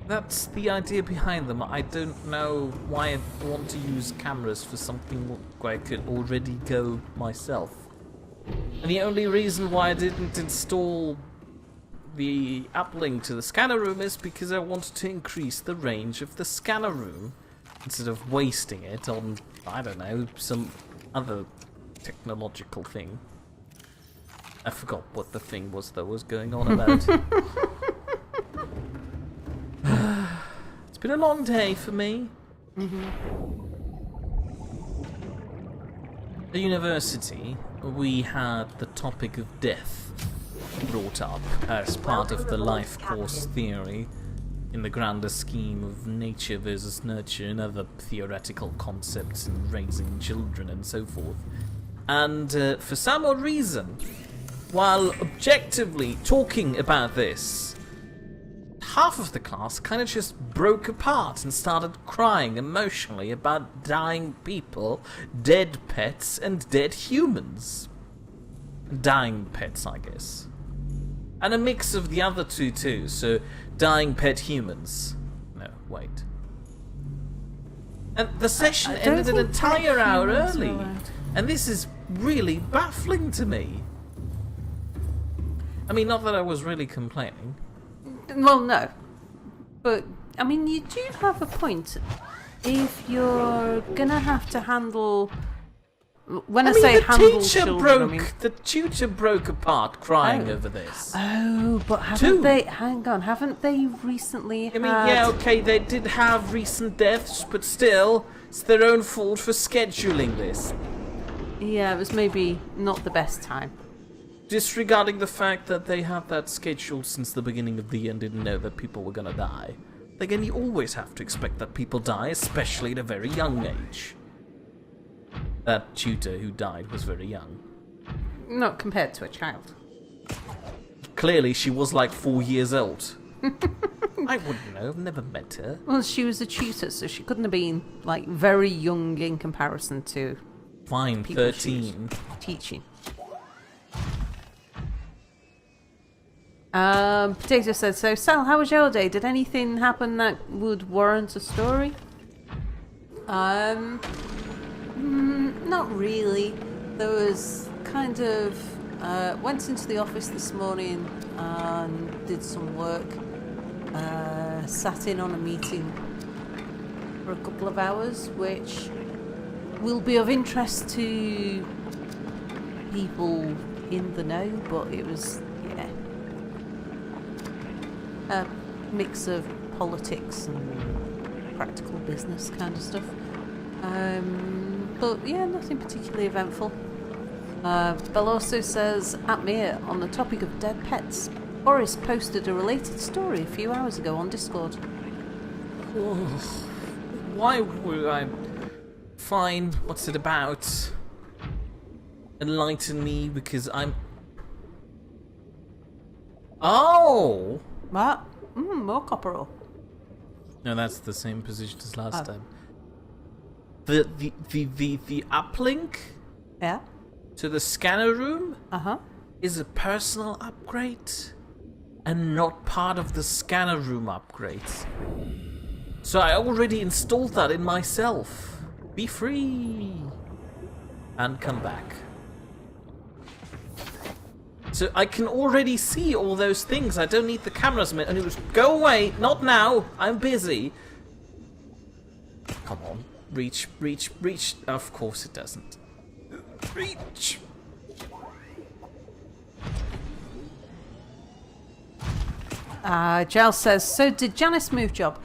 That's the idea behind them. I don't know why I want to use cameras for something where I could already go myself. And the only reason why I didn't install the uplink to the scanner room is because I wanted to increase the range of the scanner room instead of wasting it on, I don't know, some other technological thing. I forgot what the thing was that was going on about. It's been a long day for me. At the university, we had the topic of death brought up as part of the life course theory in the grander scheme of nature versus nurture and other theoretical concepts and raising children and so forth. And for some odd reason, while objectively talking about this, half of the class kind of just broke apart and started crying emotionally about dying people, dead pets, and dead humans. Dying pets, I guess. And a mix of the other two too, so dying pet humans. No, wait. And the session ended an entire hour early. And this is really baffling to me. I mean, not that I was really complaining. Well, no. But, I mean, you do have a point. If you're gonna have to handle... When I say handle children, the tutor broke apart crying over this. Oh, but haven't they... Hang on, haven't they recently had... I mean, yeah, okay, they did have recent deaths, but still, it's their own fault for scheduling this. Yeah, it was maybe not the best time. Disregarding the fact that they had that scheduled since the beginning of the year and didn't know that people were gonna die. Again, you always have to expect that people die, especially at a very young age. That tutor who died was very young. Not compared to a child. Clearly, she was like 4 years old. I wouldn't know, I've never met her. Well, she was a tutor, so she couldn't have been, like, very young in comparison to... Fine, 13. Teaching. Potato said, so Sal, how was your day? Did anything happen that would warrant a story? Not really. There was kind of... went into the office this morning and did some work. Sat in on a meeting for a couple of hours, which will be of interest to people in the know, but it was, yeah, a mix of politics and practical business kind of stuff. But yeah, nothing particularly eventful. Bell also says, at Mir, on the topic of dead pets, Boris posted a related story a few hours ago on Discord. Why would I... Fine, what's it about? Enlighten me, because I'm... Oh! What? More copper ore. No, that's the same position as last time. The uplink? Yeah? To the scanner room? Uh-huh. Is a personal upgrade and not part of the scanner room upgrades. So I already installed that in myself. Be free. And come back. So I can already see all those things. I don't need the cameras. And it was, go away, not now. I'm busy. Come on. Reach, reach, reach. Of course it doesn't. Reach. Giles says, so did Janice move jobs?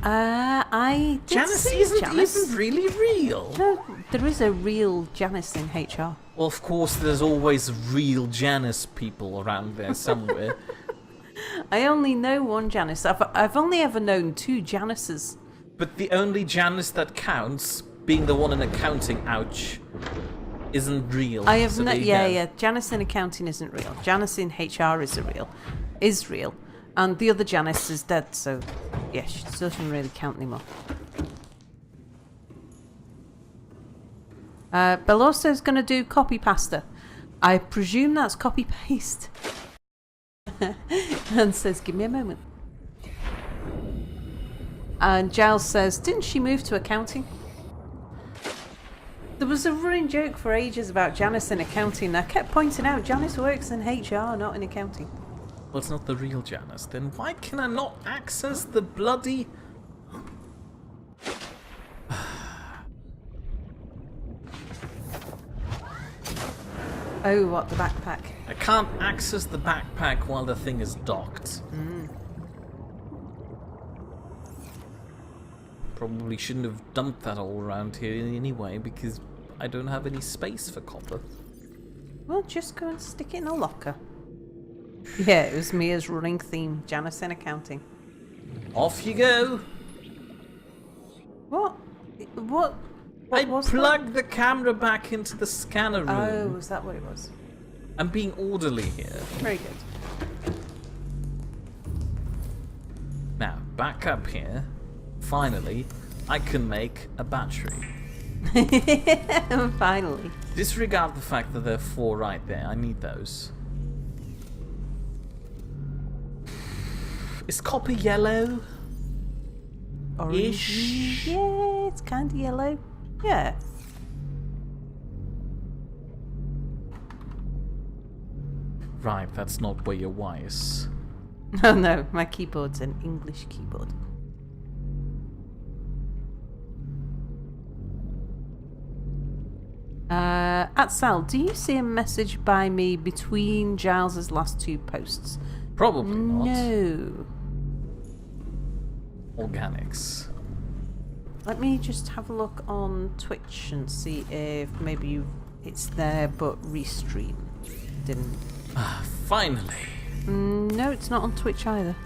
I did Janice see isn't Janice. even really real. No, there is a real Janice in HR. Well, of course, there's always real Janice people around there somewhere. I only know one Janice. I've only ever known two Janices. But the only Janice that counts, being the one in accounting, ouch, isn't real. I have so yeah. Janice in accounting isn't real. Janice in HR is real, and the other Janice is dead. So, yeah, she doesn't really count anymore. Belosso's going to do copy pasta. I presume that's copy paste. And says, "Give me a moment." And Giles says, "Didn't she move to accounting?" There was a running joke for ages about Janice in accounting. I kept pointing out Janice works in HR, not in accounting. Well, it's not the real Janice. Then why can I not access the bloody... Oh, what, the backpack? I can't access the backpack while the thing is docked. Probably shouldn't have dumped that all around here anyway, because I don't have any space for copper. Well, just go and stick it in a locker. Yeah, it was Mia's running theme, Janice in accounting. Off you go! What? What I was plugged the camera back into the scanner room. Oh, was that what it was? I'm being orderly here. Very good. back up here. Finally, I can make a battery. Finally. Disregard the fact that there are 4 right there. I need those. Is copper yellow? Ish. Yeah, it's kind of yellow. Yeah. Right, that's not where your Y is. Oh no, my keyboard's an English keyboard. At Sal, do you see a message by me between Giles's last 2 posts? Probably not. No. Organics. Let me just have a look on Twitch and see if maybe it's there but restream didn't. Ah, finally. No, it's not on Twitch either.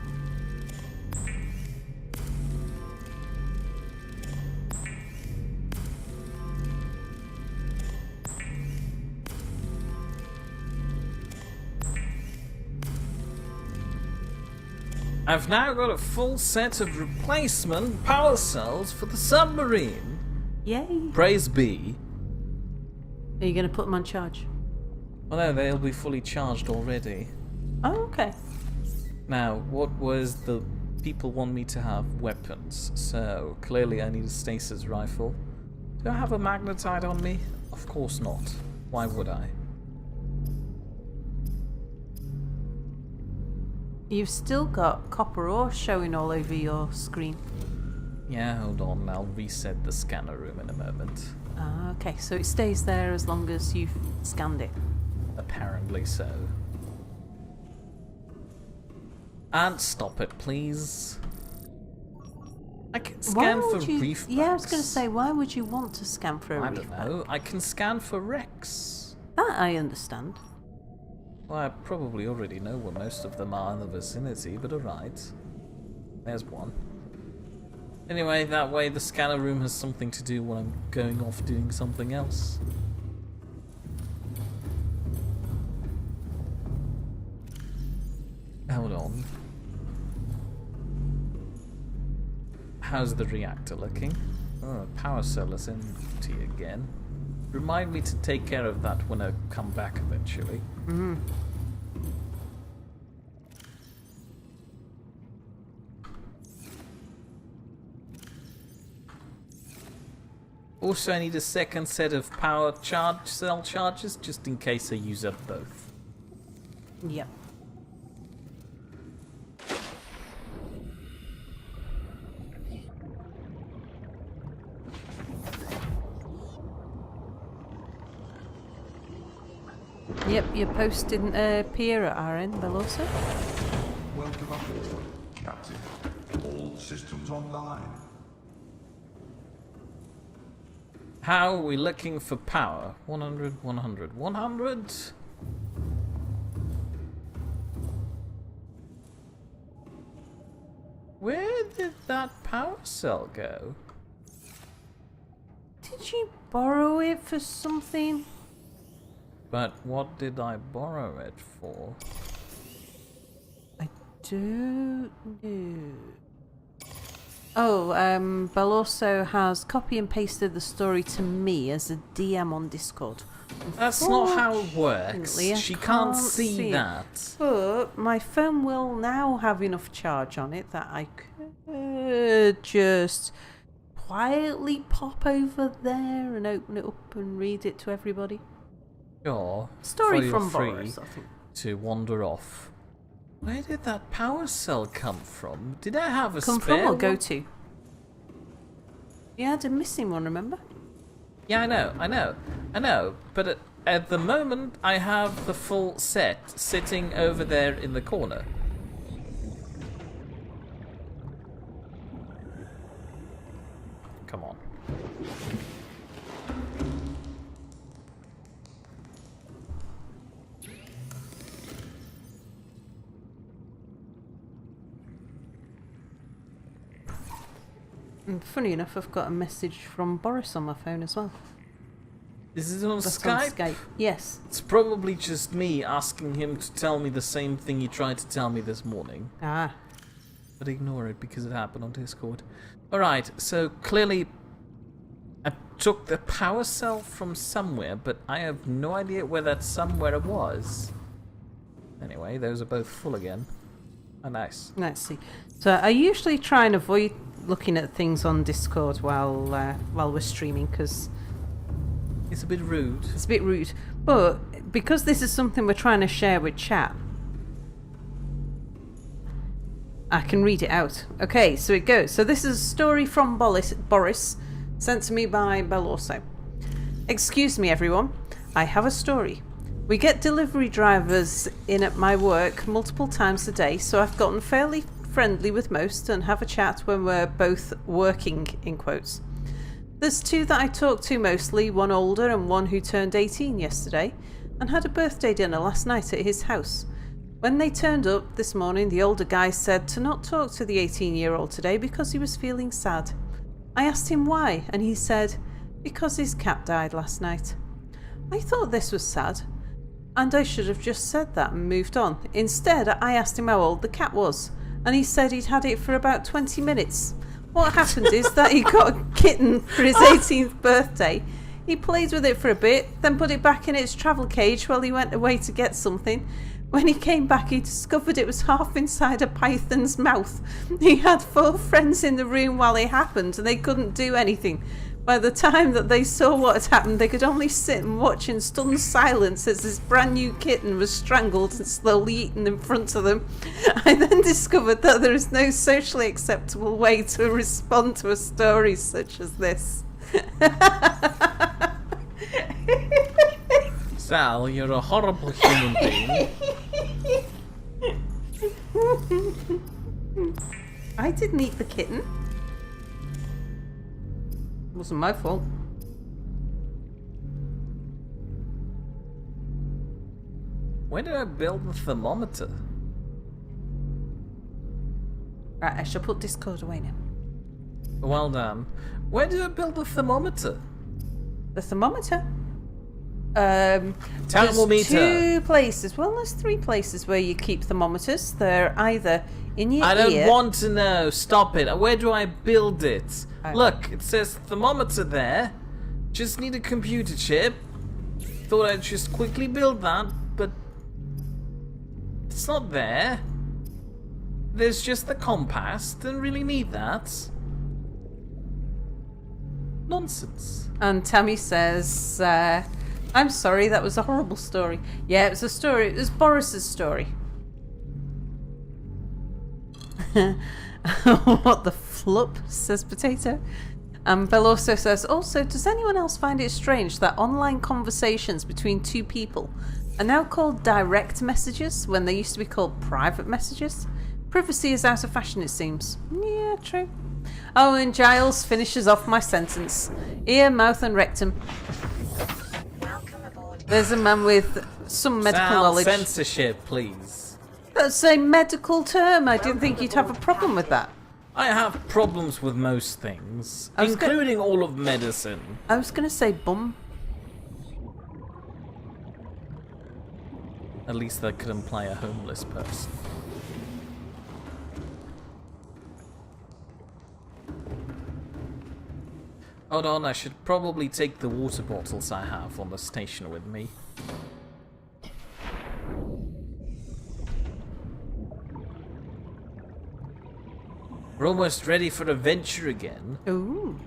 I've now got a full set of replacement power cells for the submarine. Yay! Praise be. Are you going to put them on charge? Well, no, they'll be fully charged already. Oh, okay. Now, what was the people want me to have weapons? So, clearly I need a stasis rifle. Do I have a magnetite on me? Of course not. Why would I? You've still got copper ore showing all over your screen. Yeah, hold on. I'll reset the scanner room in a moment. Okay, so it stays there as long as you've scanned it. Apparently so. And stop it, please. I can scan for reef Yeah, I was packs. going to say, why would you want to scan for a I reef don't know. I can scan for wrecks. That I understand. Well, I probably already know where most of them are in the vicinity, but alright. There's one. Anyway, that way the scanner room has something to do when I'm going off doing something else. Hold on. How's the reactor looking? Oh, power cell is empty again. Remind me to take care of that when I come back eventually. Mm. Also, I need a second set of power cell charges, just in case I use up both. Yep. Yep, your post didn't appear at our end, Velosa. Welcome aboard, Captain. All systems online. How are we looking for power? 100, 100, 100? Where did that power cell go? Did you borrow it for something? But what did I borrow it for? I don't know. Oh, Veloso has copy and pasted the story to me as a DM on Discord. That's not how it works. Unfortunately, I She can't see see it. that. But my phone will now have enough charge on it that I could just quietly pop over there and open it up and read it to everybody. Sure. Story feel from free Boris, I think. to wander off. Where did that power cell come from? Did I have a Come spare from or go one? to? You had a missing one, remember? Yeah, I know. But at the moment, I have the full set sitting over there in the corner. Come on. And funny enough, I've got a message from Boris on my phone as well. Is it on That's Skype? on Skype. Yes. It's probably just me asking him to tell me the same thing he tried to tell me this morning. Ah. but ignore it because it happened on Discord. Alright, so clearly I took the power cell from somewhere, but I have no idea where that somewhere was. Anyway, those are both full again. Oh, nice. Let's see. So I usually try and avoid looking at things on Discord while we're streaming because it's a bit rude. It's a bit rude, but because this is something we're trying to share with chat, I can read it out. Okay, so it goes. So this is a story from Boris, sent to me by Belorso. Excuse me, everyone. I have a story. We get delivery drivers in at my work multiple times a day, so I've gotten fairly friendly with most and have a chat when we're both working, in quotes. There's two that I talk to mostly, one older and one who turned 18 yesterday, and had a birthday dinner last night at his house. When they turned up this morning, the older guy said to not talk to the 18-year-old today because he was feeling sad. I asked him why, and he said, because his cat died last night. I thought this was sad, and I should have just said that and moved on. Instead, I asked him how old the cat was, and he said he'd had it for about 20 minutes. What happened is that he got a kitten for his 18th birthday. He played with it for a bit, then put it back in its travel cage while he went away to get something. When he came back, he discovered it was half inside a python's mouth. He had 4 friends in the room while it happened, and they couldn't do anything. By the time that they saw what had happened, they could only sit and watch in stunned silence as this brand new kitten was strangled and slowly eaten in front of them. I then discovered that there is no socially acceptable way to respond to a story such as this. Sal, you're a horrible human being. I didn't eat the kitten. It wasn't my fault. Where do I build the thermometer? Right, I shall put Discord away now. Well done. Where do I build the thermometer? The thermometer? Thermometer. There's 2 places. Well, there's 3 places where you keep thermometers. They're either in your ear. I don't want to know. Stop it. Where do I build it? Oh. Look, it says thermometer there. Just need a computer chip. Thought I'd just quickly build that, but it's not there. There's just the compass. Didn't really need that. Nonsense. And Tammy says, I'm sorry, that was a horrible story. Yeah, it was a story. It was Boris's story. What the flup, says Potato. And Bell also says, also, does anyone else find it strange that online conversations between 2 people are now called direct messages when they used to be called private messages? Privacy is out of fashion, it seems. Yeah, true. Oh, and Giles finishes off my sentence. Ear, mouth and rectum. Welcome aboard. There's a man with some medical Sal, knowledge. censorship, please. That's a medical term. I didn't think you'd have a problem with that. I have problems with most things, I was including all of medicine. I was going to say bum. At least that could imply a homeless person. Hold on, I should probably take the water bottles I have on the station with me. We're almost ready for adventure again. Ooh.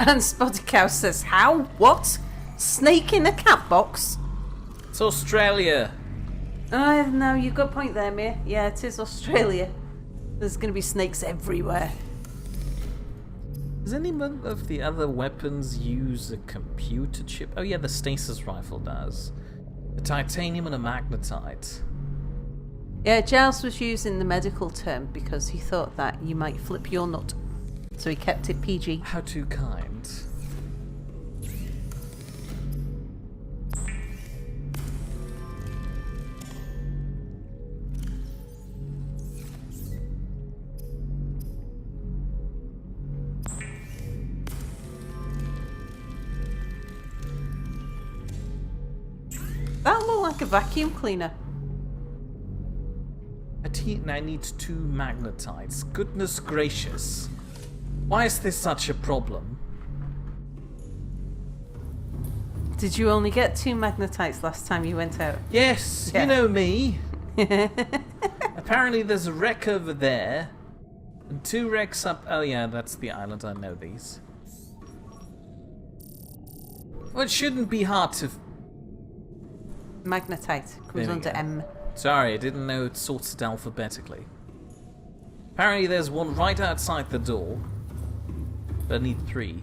And Spotted Cow says, how? What? Snake in a cat box? It's Australia. No, you've got a point there, Mia. Yeah, it is Australia. There's going to be snakes everywhere. Does any of the other weapons use a computer chip? Oh yeah, the stasis rifle does. A titanium and a magnetite. Yeah, Giles was using the medical term because he thought that you might flip your nut. So he kept it PG. How too kind. That looked like a vacuum cleaner. I need 2 magnetites. Goodness gracious. Why is this such a problem? Did you only get 2 magnetites last time you went out? Yes, Yeah. you know me. Apparently there's a wreck over there. And 2 wrecks up... Oh yeah, that's the island. I know these. Well, it shouldn't be hard to... Magnetite There comes we under go. M. Sorry, I didn't know it sorts it alphabetically. Apparently there's one right outside the door. But I need 3.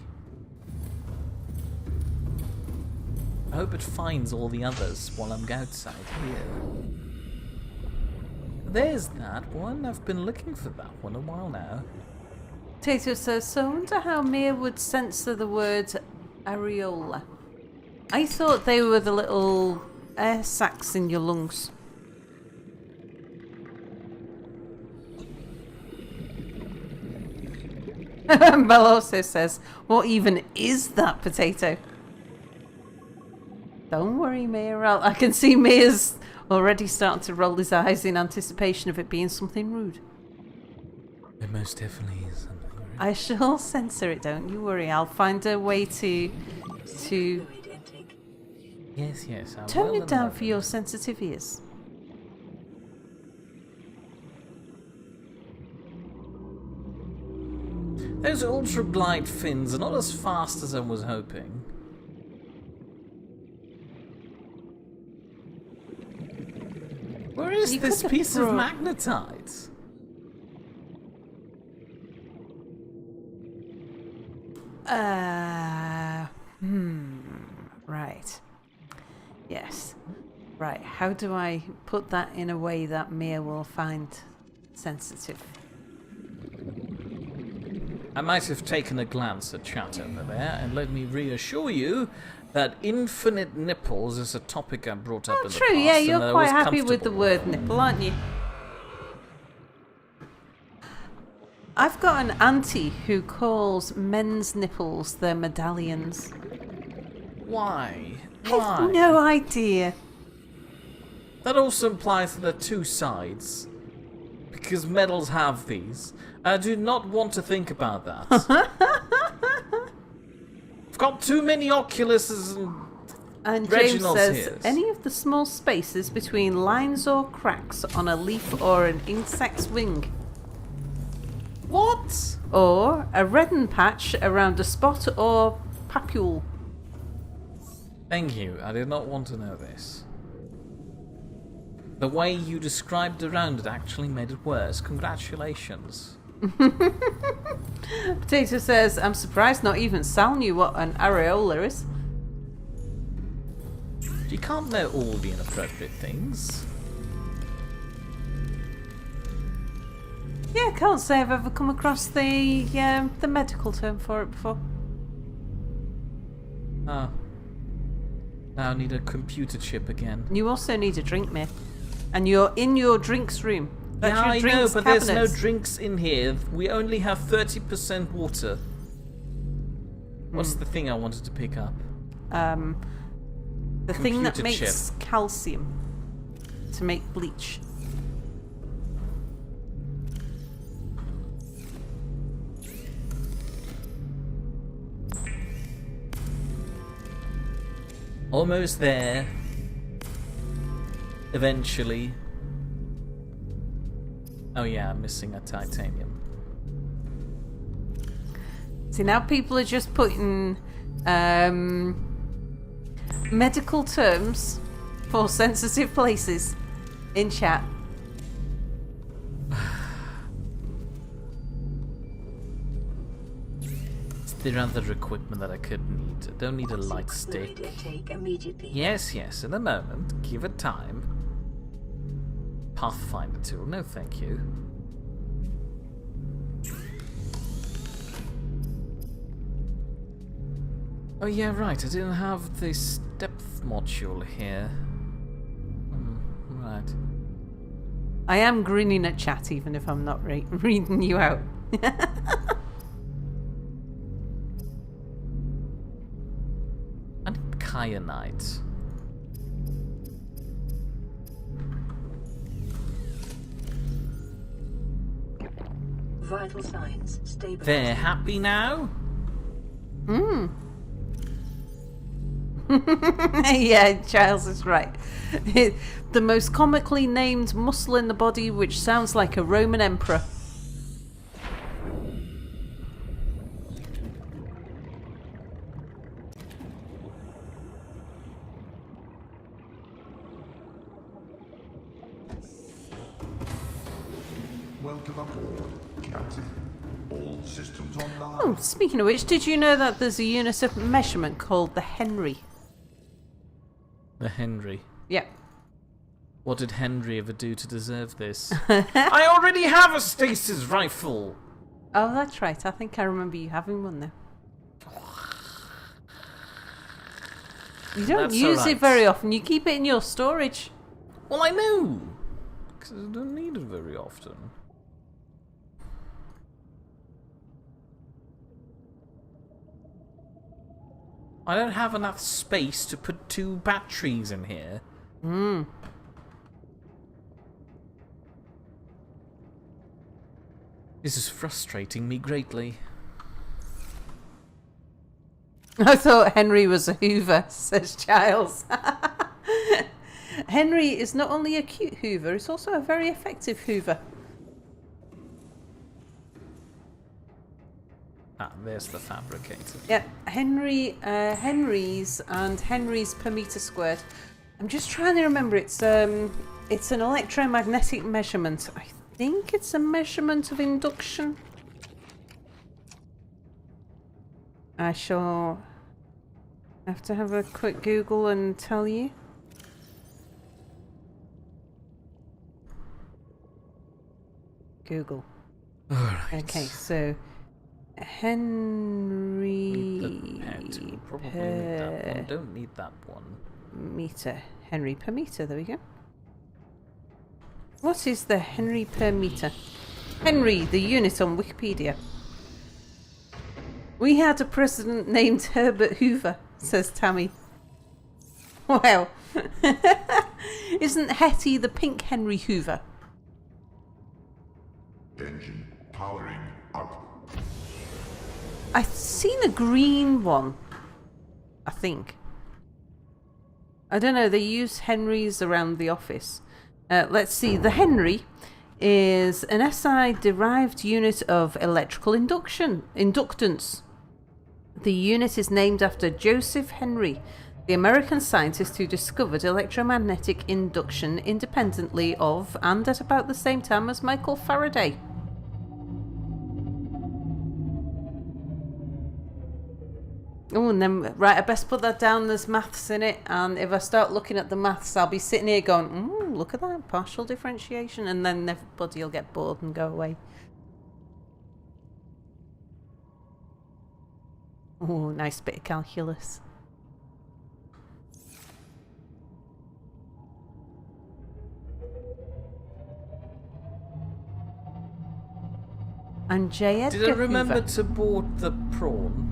I hope it finds all the others while I'm outside here. There's that one. I've been looking for that one a while now. Tato says, so I wonder how Mia would censor the word areola. I thought they were the little air sacs in your lungs. Bell also says, what even is that potato? Don't worry, Mia. I can see Mia's already starting to roll his eyes in anticipation of it being something rude. It most definitely is something. I shall censor it, don't you worry. I'll find a way to Fluid intake. Yes, yes. I tone will it down and for your sensitive ears. Those ultra glide fins are not as fast as I was hoping. Where is You this could have piece of brought- magnetite? Right. Yes. Right. How do I put that in a way that Mia will find sensitive? I might have taken a glance at chat over there, and let me reassure you that infinite nipples is a topic I brought up Oh, in the true. past. Yeah, and you're I quite was happy with the comfortable word nipple, aren't you? I've got an auntie who calls men's nipples their medallions. Why? I Why? have no idea. That also implies that there are 2 sides. Because medals have these. I do not want to think about that. I've got too many Oculuses and... And James Reginald's says, here. any of the small spaces between lines or cracks on a leaf or an insect's wing. What? Or a redden patch around a spot or papule. Thank you. I did not want to know this. The way you described around it actually made it worse. Congratulations. Potato says, I'm surprised not even Sal knew what an areola is. You can't know all the inappropriate things. Yeah, I can't say I've ever come across the medical term for it before. Ah. Now I need a computer chip again. You also need a drink, mate. And you're in your drinks room. That's Yeah, your I know, drinks but there's no cabinets. drinks in here. We only have 30% water. What's the thing I wanted to pick up? The thing that Computer makes calcium to make bleach. Almost there. Eventually. Oh yeah, I'm missing a titanium. See, now people are just putting medical terms for sensitive places in chat. Is there other equipment that I could need? I don't need a light Fluid stick. intake immediately. Yes, yes, in a moment. Give it time. Pathfinder tool, no thank you. Oh yeah, right, I didn't have this depth module here. Right. I am grinning at chat even if I'm not reading you out. I need kyanite. Vital signs stable. They're happy now? Yeah, Giles is right. The most comically named muscle in the body, which sounds like a Roman emperor. Welcome aboard, Captain. All systems online. Oh, speaking of which, did you know that there's a unit of measurement called the Henry? The Henry. Yeah. What did Henry ever do to deserve this? I already have a stasis rifle! Oh, that's right. I think I remember you having one though. You don't That's use alright. it very often. You keep it in your storage. Well, I know! Because I don't need it very often. I don't have enough space to put 2 batteries in here. This is frustrating me greatly. I thought Henry was a Hoover, says Giles. Henry is not only a cute Hoover, he's also a very effective Hoover. Ah, there's the fabricator. Yep, Henry's and Henry's per meter squared. I'm just trying to remember. It's an electromagnetic measurement. I think it's a measurement of induction. I shall have to have a quick Google and tell you. Google. Alright. Okay, so Henry The pet. We'll probably need that one. Don't need that one. meter. Henry per meter, there we go. What is the Henry per meter? Henry, the unit on Wikipedia. We had a president named Herbert Hoover, says Tammy. Wow. Isn't Hetty the pink Henry Hoover? Engine powering up. I've seen a green one, I think. I don't know, they use Henrys around the office. Let's see, the Henry is an SI-derived unit of electrical inductance. The unit is named after Joseph Henry, the American scientist who discovered electromagnetic induction independently of and at about the same time as Michael Faraday. Oh, and then, right, I best put that down, there's maths in it, and if I start looking at the maths, I'll be sitting here going, look at that, partial differentiation, and then everybody will get bored and go away. Oh, nice bit of calculus. And J. Edgar Did I remember Hoover. to board the prawn?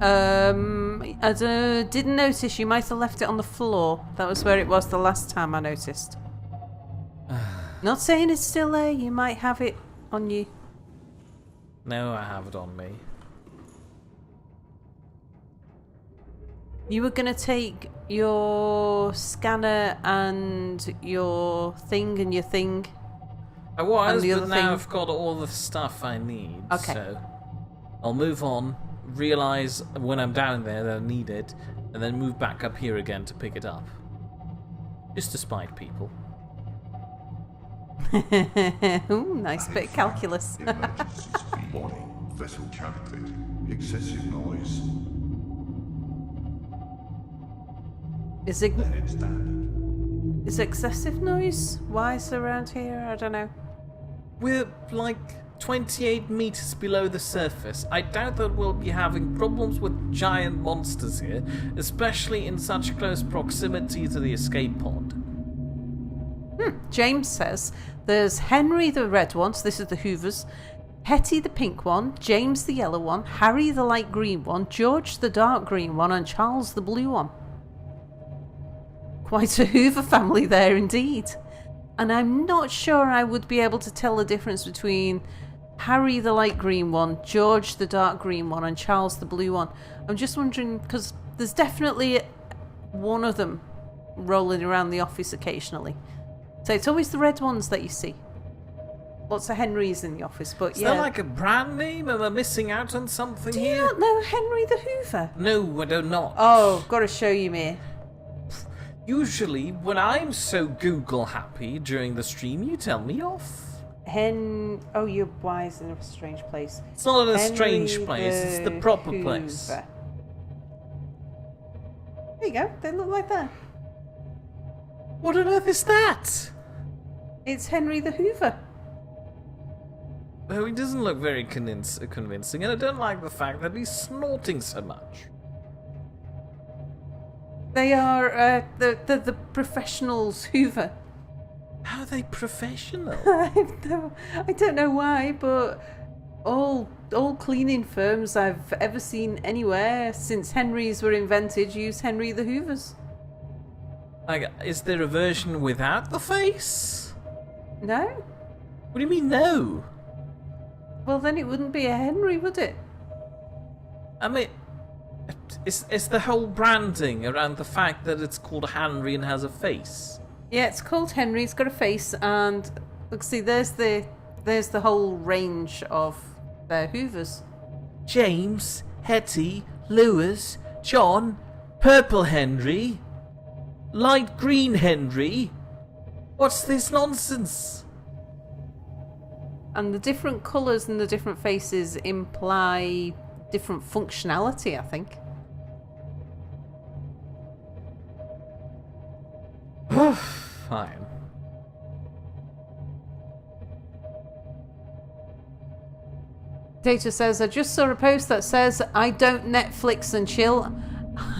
I didn't notice. You might have left it on the floor. That was where it was the last time I noticed. Not saying it's still there. You might have it on you. No, I have it on me. You were going to take your scanner and your thing and your thing. I was, And the but other now thing- I've got all the stuff I need. Okay. So I'll move on, realise when I'm down there that I need it, and then move back up here again to pick it up. Just to spite people. Ooh, nice bit of calculus. Emergency speed. Warning. Vessel captain. Excessive noise. Is Head standard. excessive noise wise around here? I don't know. We're like 28 meters below the surface. I doubt that we'll be having problems with giant monsters here, especially in such close proximity to the escape pod. James says there's Henry the red one, so this is the Hoovers, Hetty the pink one, James the yellow one, Harry the light green one, George the dark green one, and Charles the blue one. Quite a Hoover family there indeed. And I'm not sure I would be able to tell the difference between Harry the light green one, George the dark green one, and Charles the blue one. I'm just wondering, because there's definitely one of them rolling around the office occasionally. So it's always the red ones that you see. Lots of Henrys in the office, but Is yeah. that like a brand name? Am I missing out on something Do you here? not know Henry the Hoover? No, I do not. Oh, gotta show you me. Usually, when I'm so Google happy during the stream, you tell me off. Oh, your why's in a strange place. It's not in a Henry strange place, it's the proper place. Hoover. There you go, they look like that. What on earth is that? It's Henry the Hoover. Oh, he doesn't look very convincing, and I don't like the fact that he's snorting so much. They are the professionals Hoover. How are they professional? I don't know why, but all cleaning firms I've ever seen anywhere since Henrys were invented use Henry the Hoovers. Like, is there a version without the face? No? What do you mean, no? Well, then it wouldn't be a Henry, would it? I mean, it's the whole branding around the fact that it's called Henry and has a face. Yeah, it's called Henry. It's got a face, and look, see, there's the whole range of their Hoovers. James, Hetty, Lewis, John, Purple Henry, Light Green Henry. What's this nonsense? And the different colours and the different faces imply different functionality, I think. Fine. Data says, I just saw a post that says, I don't Netflix and chill.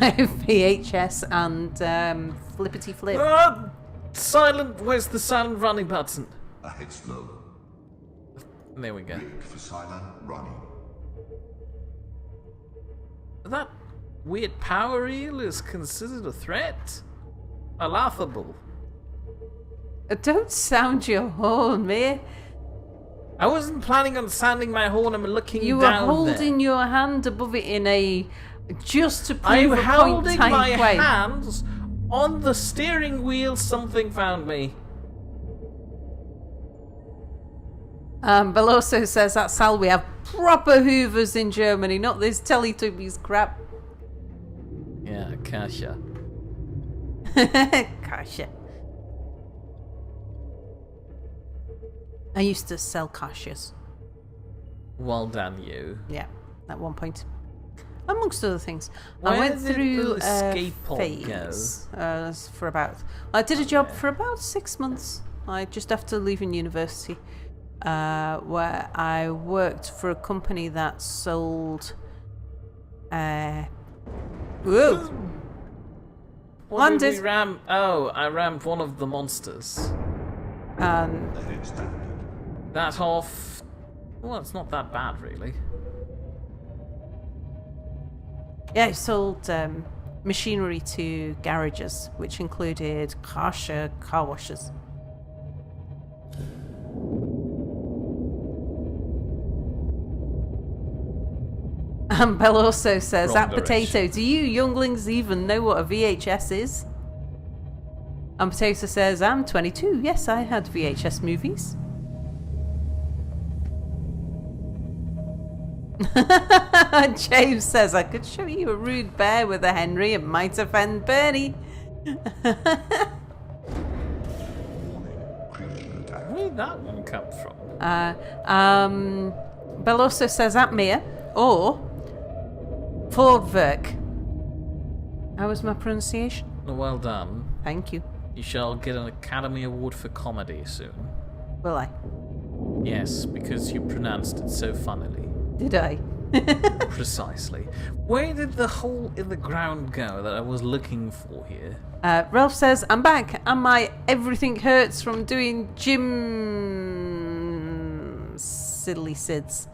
I have VHS and Flippity Flip. Silent. Where's the silent running button? Ahead slow. There we go. Rigged for silent running. That weird power eel is considered a threat? Laughable. Don't sound your horn, mate. I wasn't planning on sounding my horn. I'm looking You were down holding there. your hand above it in a just to I'm prove a point holding type my way. hands on the steering wheel. Something found me. Beloso says that's how we have proper Hoovers in Germany, not this Teletubbies crap. Yeah, Kasha. Kasha. I used to sell kashas. Well done, you. Yeah, at one point. Amongst other things. Where I went did through the a escape pod phase for about... I did a job for about 6 months, just after leaving university, where I worked for a company that sold... Whoa! What did Landed. we ram? Oh, I rammed one of the monsters. Ahead standard. That off. Well, it's not that bad, really. Yeah, I sold machinery to garages, which included car washes. And Bell also says, Wrong that direction. potato, do you younglings even know what a VHS is? And Potato says, I'm 22. Yes, I had VHS movies. James says, I could show you a rude bear with a Henry. It might offend Bernie. Warning. Creature attack. Where did that one come from? Bell also says, at Mia, or Fordwerk. How was my pronunciation? Well done. Thank you. You shall get an Academy Award for comedy soon. Will I? Yes, because you pronounced it so funnily. Did I? Precisely. Where did the hole in the ground go that I was looking for here? Ralph says, I'm back, and my everything hurts from doing gym silly sids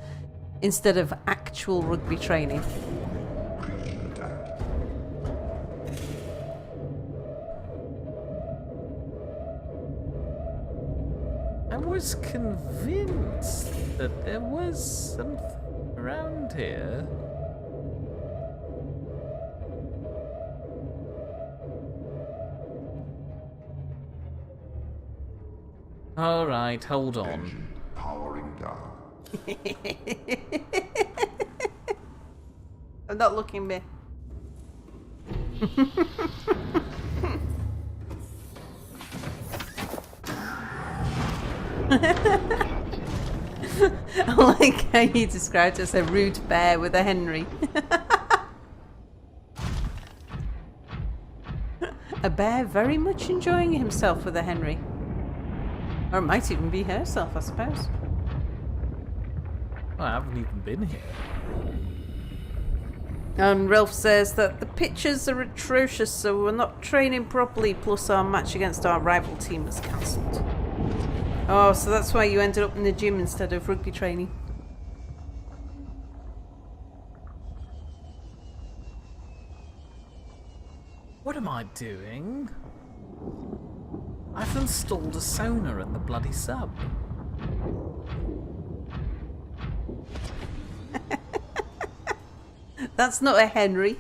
instead of actual rugby training. Creature attack. I was convinced that there was something around here. Alright, hold on. Engine powering down. I'm not looking, me. I like how you described it as a rude bear with a Henry. A bear very much enjoying himself with a Henry. Or it might even be herself, I suppose. Well, I haven't even been here. And Ralph says that the pitches are atrocious, so we're not training properly, plus our match against our rival team was cancelled. Oh, so that's why you ended up in the gym instead of rugby training. What am I doing? I've installed a sonar in the bloody sub. That's not a Henry.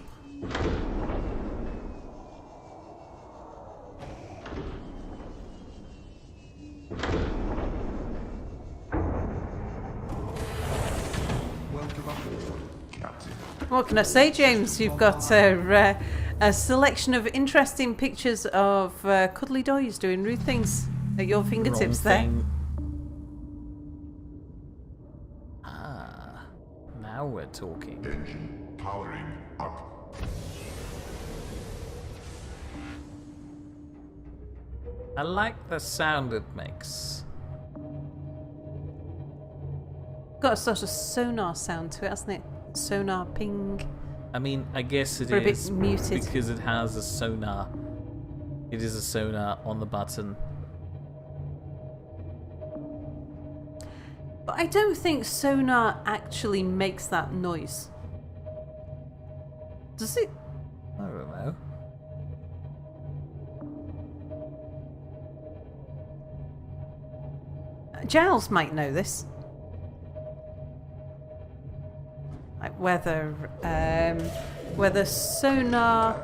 Welcome aboard, Captain. What can I say, James? You've got a selection of interesting pictures of cuddly doys doing rude things at your fingertips there. Ah, now we're talking. Engine powering up. I like the sound it makes. Got a sort of sonar sound to it, hasn't it? Sonar ping. I mean, I guess it Or a bit is muted. because it has a sonar. It is a sonar on the button. But I don't think sonar actually makes that noise. Does it? I don't know. Giles might know this. Like whether sonar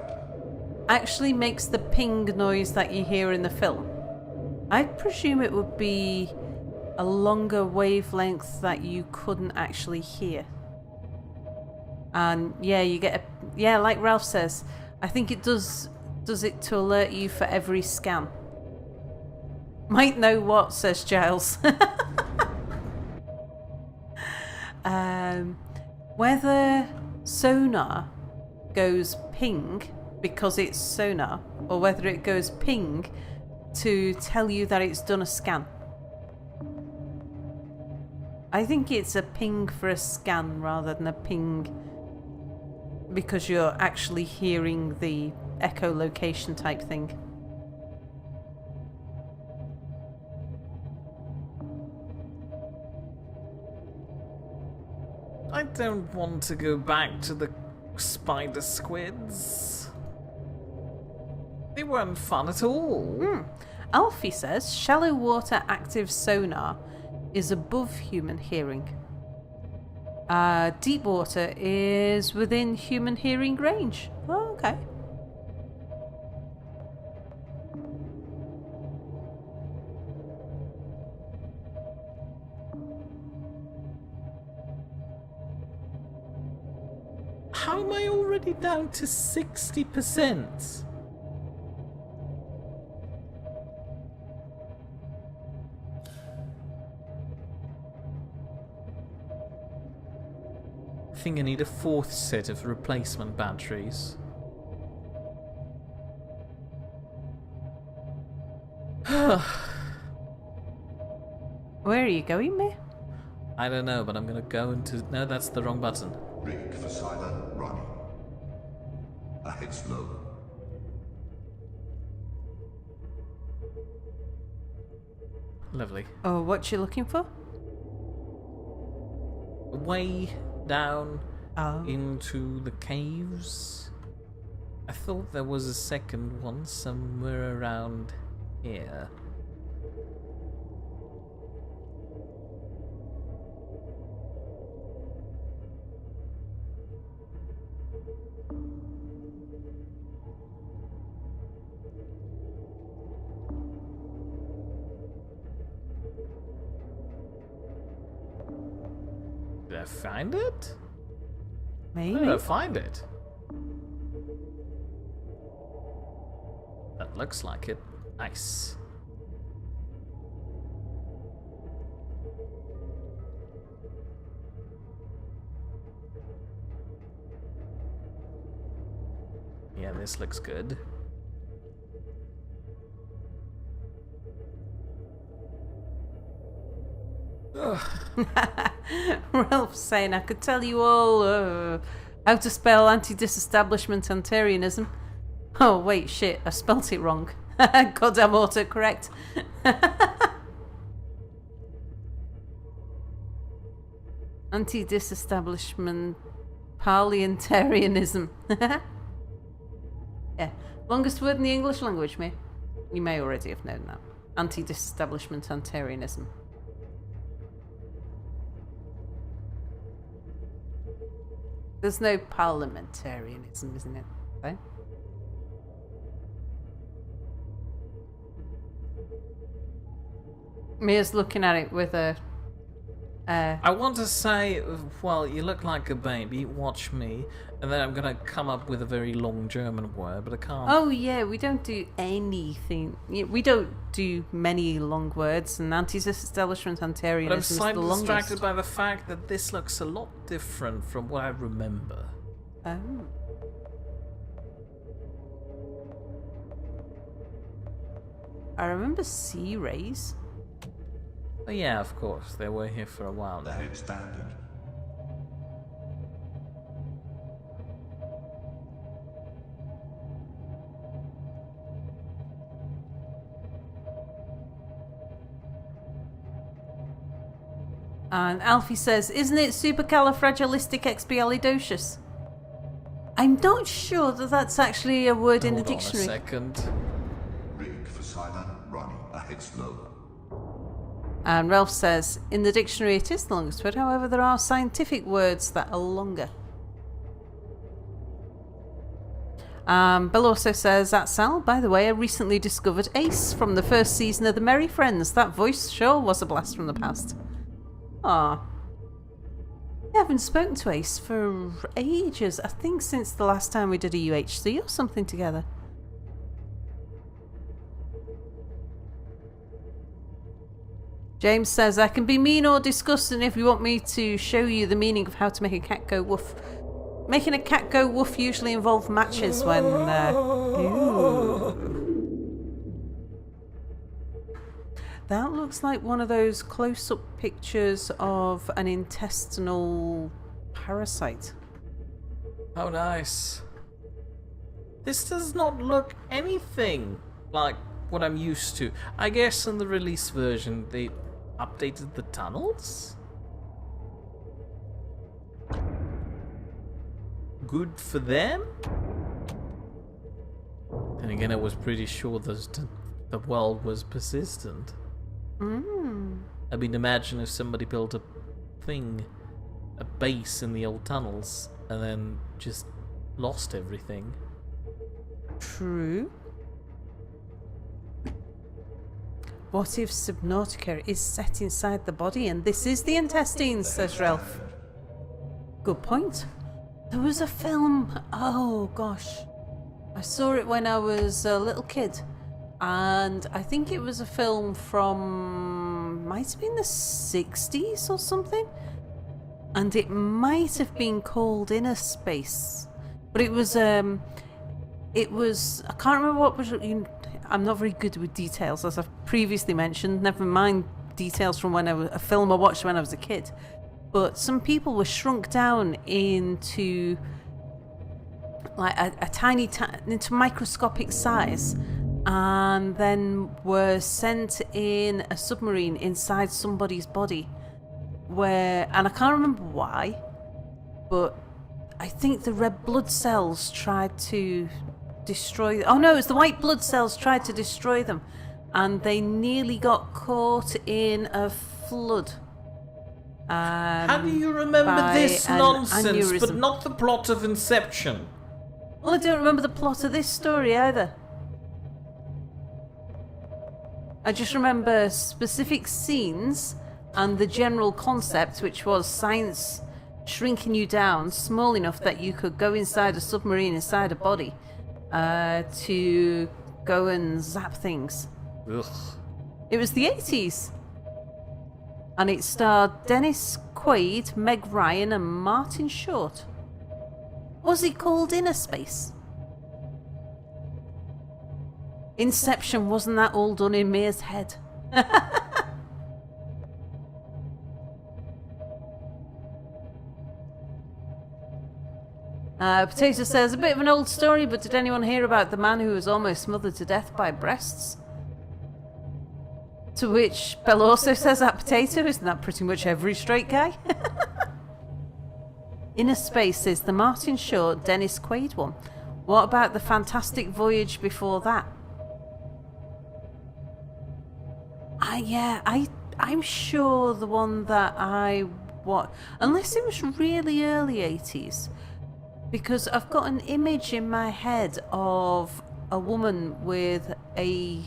actually makes the ping noise that you hear in the film. I'd presume it would be a longer wavelength that you couldn't actually hear. And yeah, you get like Ralph says, I think it does it to alert you for every scan. Might know what, says Giles. Whether sonar goes ping because it's sonar, or whether it goes ping to tell you that it's done a scan. I think it's a ping for a scan rather than a ping because you're actually hearing the echolocation type thing. I don't want to go back to the spider squids. They weren't fun at all. Alfie says shallow water active sonar is above human hearing. Deep water is within human hearing range. Oh, okay. How am I already down to 60%? I think I need a fourth set of replacement batteries. Where are you going, May? I don't know, but I'm gonna go into... No, that's the wrong button. Rig for silent running. Ahead slow. Lovely. Oh, what you looking for? Way down Oh. into the caves. I thought there was a second one somewhere around here. I find it? Maybe. Where did I find it? That looks like it. Nice. Yeah, this looks good. Ralph's saying, I could tell you all how to spell anti-disestablishmentarianism. Oh, wait, shit, I spelt it wrong. Goddamn autocorrect. Anti-disestablishment parliamentarianism. Yeah, longest word in the English language, mate. You may already have known that. Anti-disestablishmentarianism. There's no parliamentarianism, isn't it? Okay. Mia's looking at it with a... I want to say, well, you look like a baby, watch me, and then I'm going to come up with a very long German word, but I can't. Oh, yeah, we don't do anything. We don't do many long words, and anti-disestablishmentarianism But I'm is the slightly longest. distracted by the fact that this looks a lot different from what I remember. Oh. I remember sea rays. Oh yeah, of course, they were here for a while The now. head standard. And Alfie says, isn't it supercalifragilisticexpialidocious? I'm not sure that that's actually a word in the Hold on a dictionary. second. Rig for silent, running ahead slow. And Ralph says, in the dictionary it is the longest word, however there are scientific words that are longer. Bill also says, that's Sal, by the way, I recently discovered Ace from the first season of The Merry Friends. That voice sure was a blast from the past. Ah, I haven't spoken to Ace for ages. I think since the last time we did a UHC or something together. James says, I can be mean or disgusting if you want me to show you the meaning of how to make a cat go woof. Making a cat go woof usually involves matches when... That looks like one of those close-up pictures of an intestinal parasite. Oh, nice. This does not look anything like what I'm used to. I guess in the release version they updated the tunnels? Good for them? Then again, I was pretty sure the world was persistent. I mean, imagine if somebody built a base in the old tunnels, and then just lost everything. True. What if Subnautica is set inside the body and this is the intestines, says Ralph. Good point. There was a film, oh gosh. I saw it when I was a little kid. And I think it was a film from, might have been the 60s or something. And it might have been called Inner Space. But it was, I can't remember what was, I'm not very good with details, as I've previously mentioned. Never mind details from when a film I watched when I was a kid. But some people were shrunk down into like a tiny, into microscopic size, and then were sent in a submarine inside somebody's body. And I can't remember why, but I think the red blood cells tried to destroy... Oh no, it was the white blood cells tried to destroy them, and they nearly got caught in a flood. How do you remember this nonsense, aneurysm. but not the plot of Inception? Well, I don't remember the plot of this story either. I just remember specific scenes and the general concept, which was science shrinking you down small enough that you could go inside a submarine, inside a body, to go and zap things. Ugh. It was the 80s. And it starred Dennis Quaid, Meg Ryan, and Martin Short. Was it called Inner Space? Inception, wasn't that all done in Mia's head? Potato says, a bit of an old story, but did anyone hear about the man who was almost smothered to death by breasts? To which Bell also says, that Potato, isn't that pretty much every straight guy? Inner Space is the Martin Short, Dennis Quaid one. What about the Fantastic Voyage before that? I'm sure the one that unless it was really early 80s, because I've got an image in my head of a woman with a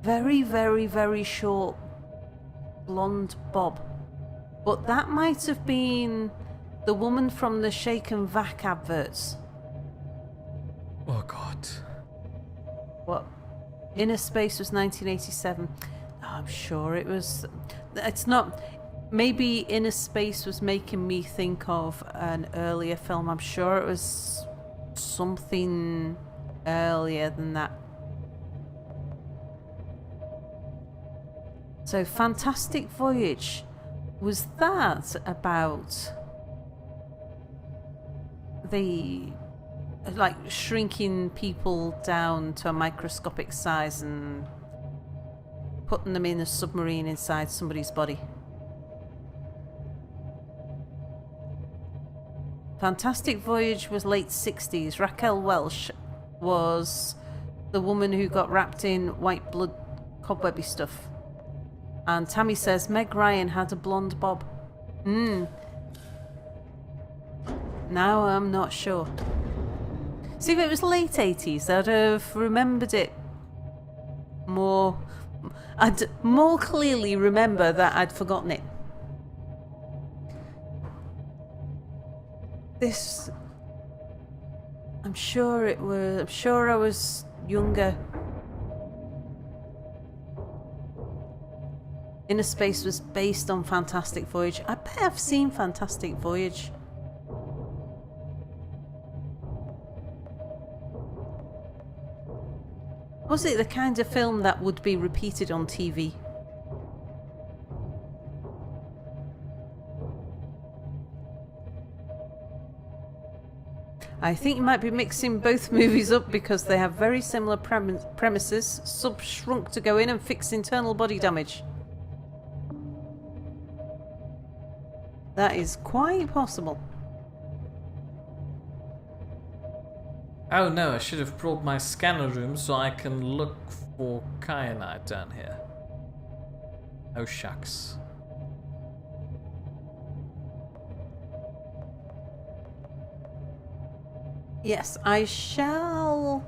very, very, very short blonde bob. But that might have been the woman from the Shake and Vac adverts. Oh God. What? Inner Space was 1987. I'm sure it was. It's not. Maybe Inner Space was making me think of an earlier film. I'm sure it was something earlier than that. So, Fantastic Voyage. Was that about the shrinking people down to a microscopic size and putting them in a submarine inside somebody's body? Fantastic Voyage was late 60s. Raquel Welch was the woman who got wrapped in white blood cobwebby stuff. And Tammy says Meg Ryan had a blonde bob. Now I'm not sure. See, if it was late 80s, I'd have remembered it more. I'd more clearly remember that I'd forgotten it. This, I'm sure I was younger. Inner Space was based on Fantastic Voyage. I bet I've seen Fantastic Voyage. Was it the kind of film that would be repeated on TV? I think you might be mixing both movies up because they have very similar premises. Sub shrunk to go in and fix internal body damage. That is quite possible. Oh no, I should have brought my scanner room so I can look for kyanite down here. Oh shucks. Yes, I shall.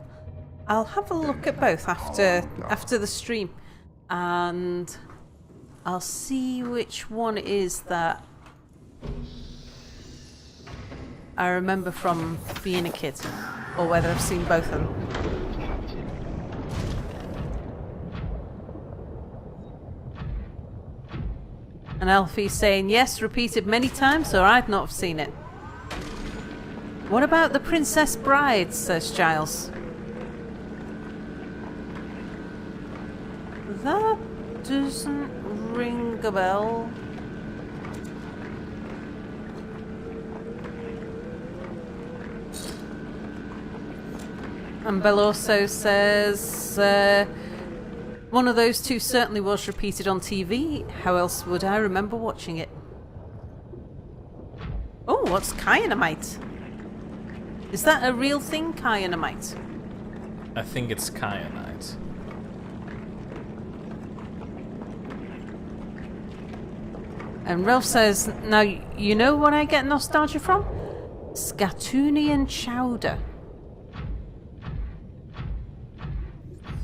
I'll have a look at both after the stream, and I'll see which one it is that I remember from being a kid, or whether I've seen both of them. And Alfie's saying yes, repeated many times, or I've not seen it. What about The Princess Bride, says Giles. That doesn't ring a bell. And Bell also says, one of those two certainly was repeated on TV. How else would I remember watching it? Oh, what's kyanite? Is that a real thing, kyanite? I think it's kyanite. And Ralph says, now, you know what I get nostalgia from? Scatoonian chowder.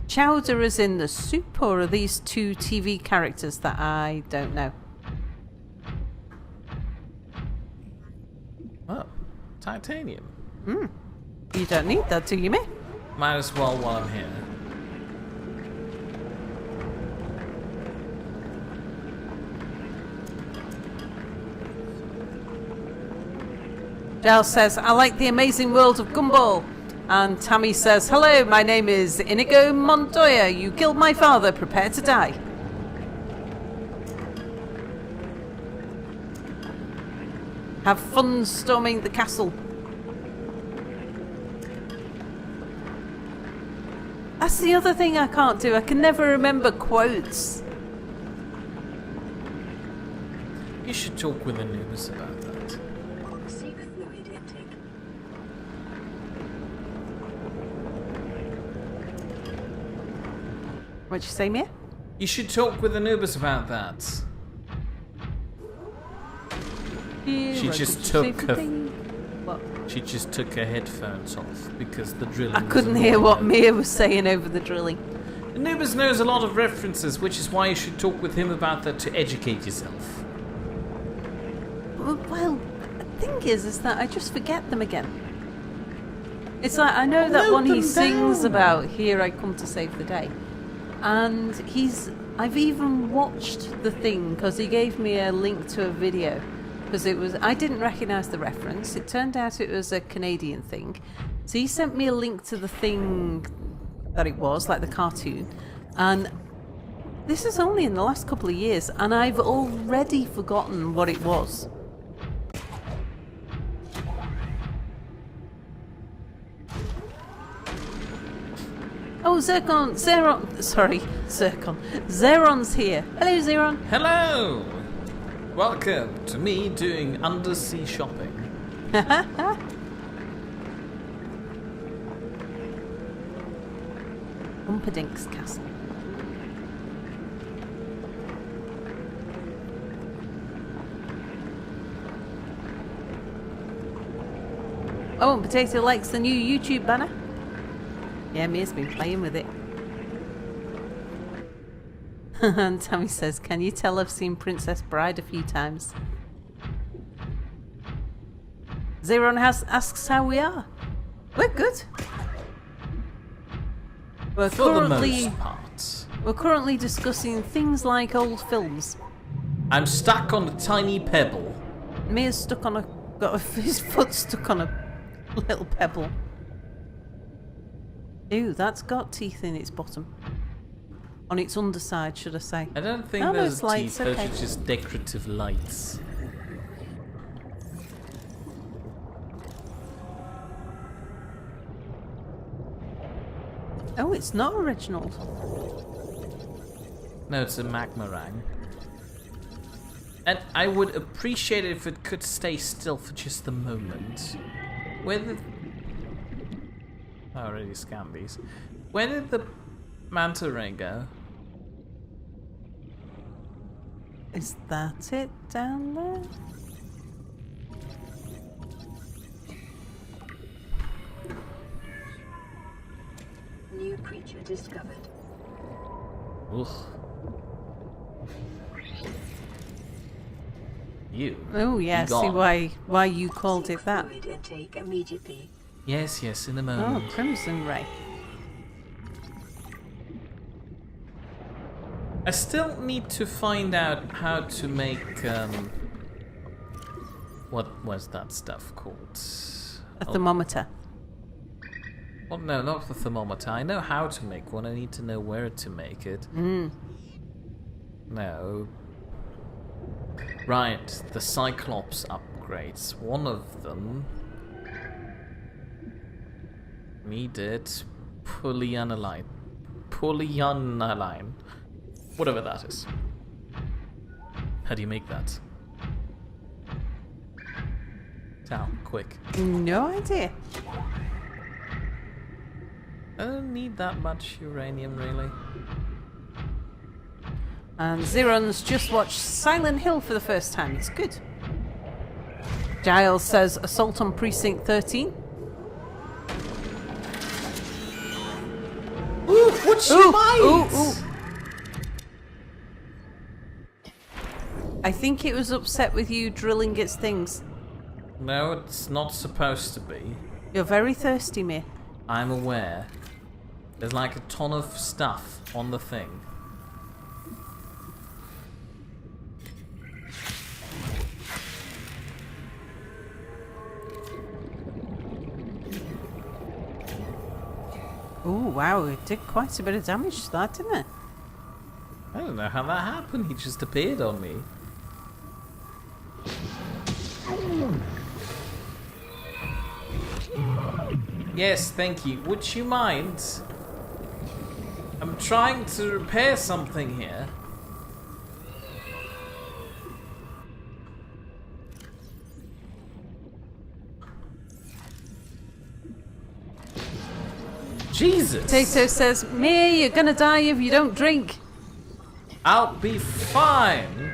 Chowder is in the soup, or are these two TV characters that I don't know? titanium. You don't need that, do you, mate? Might as well while I'm here. Giles says, I like the amazing world of Gumball. And Tammy says, hello, my name is Inigo Montoya. You killed my father. Prepare to die. Have fun storming the castle. That's the other thing I can't do. I can never remember quotes. You should talk with Anubis about that. Seek fluid intake. What'd you say, Mia? You should talk with Anubis about that. She just took her. What? She just took her headphones off because the drilling. I was couldn't hear what annoying Mia was saying over the drilling. her. Anubis knows a lot of references, which is why you should talk with him about that to educate yourself. Well, the thing is that I just forget them again. It's like I know that Note one he them sings down. about, "Here I come to save the day," and I've even watched the thing because he gave me a link to a video because I didn't recognise the reference. It turned out it was a Canadian thing, so he sent me a link to the thing that it was, like the cartoon, and this is only in the last couple of years, and I've already forgotten what it was. Oh, Zeron's here. Hello, Zeron. Hello! Welcome to me doing undersea shopping. Umperdink's castle. Oh, and Potato likes the new YouTube banner. Yeah, Mia's been playing with it. And Tammy says, can you tell I've seen Princess Bride a few times? Zeron asks how we are. We're good. We're For the most part. We're currently discussing things like old films. I'm stuck on a tiny pebble. Mia's stuck on his foot stuck on a little pebble. Ew, that's got teeth in its bottom. On its underside, should I say. I don't think Oh, no, those it's lights, teeth, those okay. are just decorative lights. Oh, it's not original. No, it's a magmarang. And I would appreciate it if it could stay still for just a moment. Where did... I already scanned these. Where did the manta ray go? Is that it down there? New creature discovered. Ugh. You. Oh yeah, Be see gone. why you called Seek it that. fluid intake immediately. Yes, yes, in a Oh, moment. Crimson Ray. I still need to find out how to make, what was that stuff called? A thermometer. Well, no, not the thermometer. I know how to make one. I need to know where to make it. No. Right, the Cyclops upgrades. One of them needed polyaniline. Polyaniline. Whatever that is. How do you make that? Tell, quick. No idea. I don't need that much uranium, really. And Zeron's just watched Silent Hill for the first time. It's good. Giles says assault on Precinct 13. Ooh, what's Ooh, your mind? ooh, ooh. I think it was upset with you drilling its things. No, it's not supposed to be. You're very thirsty, mate. I'm aware. There's like a ton of stuff on the thing. Oh, wow, it did quite a bit of damage to that, didn't it? I don't know how that happened. He just appeared on me. Yes, thank you. Would you mind? I'm trying to repair something here. Jesus! Potato says, "Mia, you're gonna die if you don't drink." I'll be fine.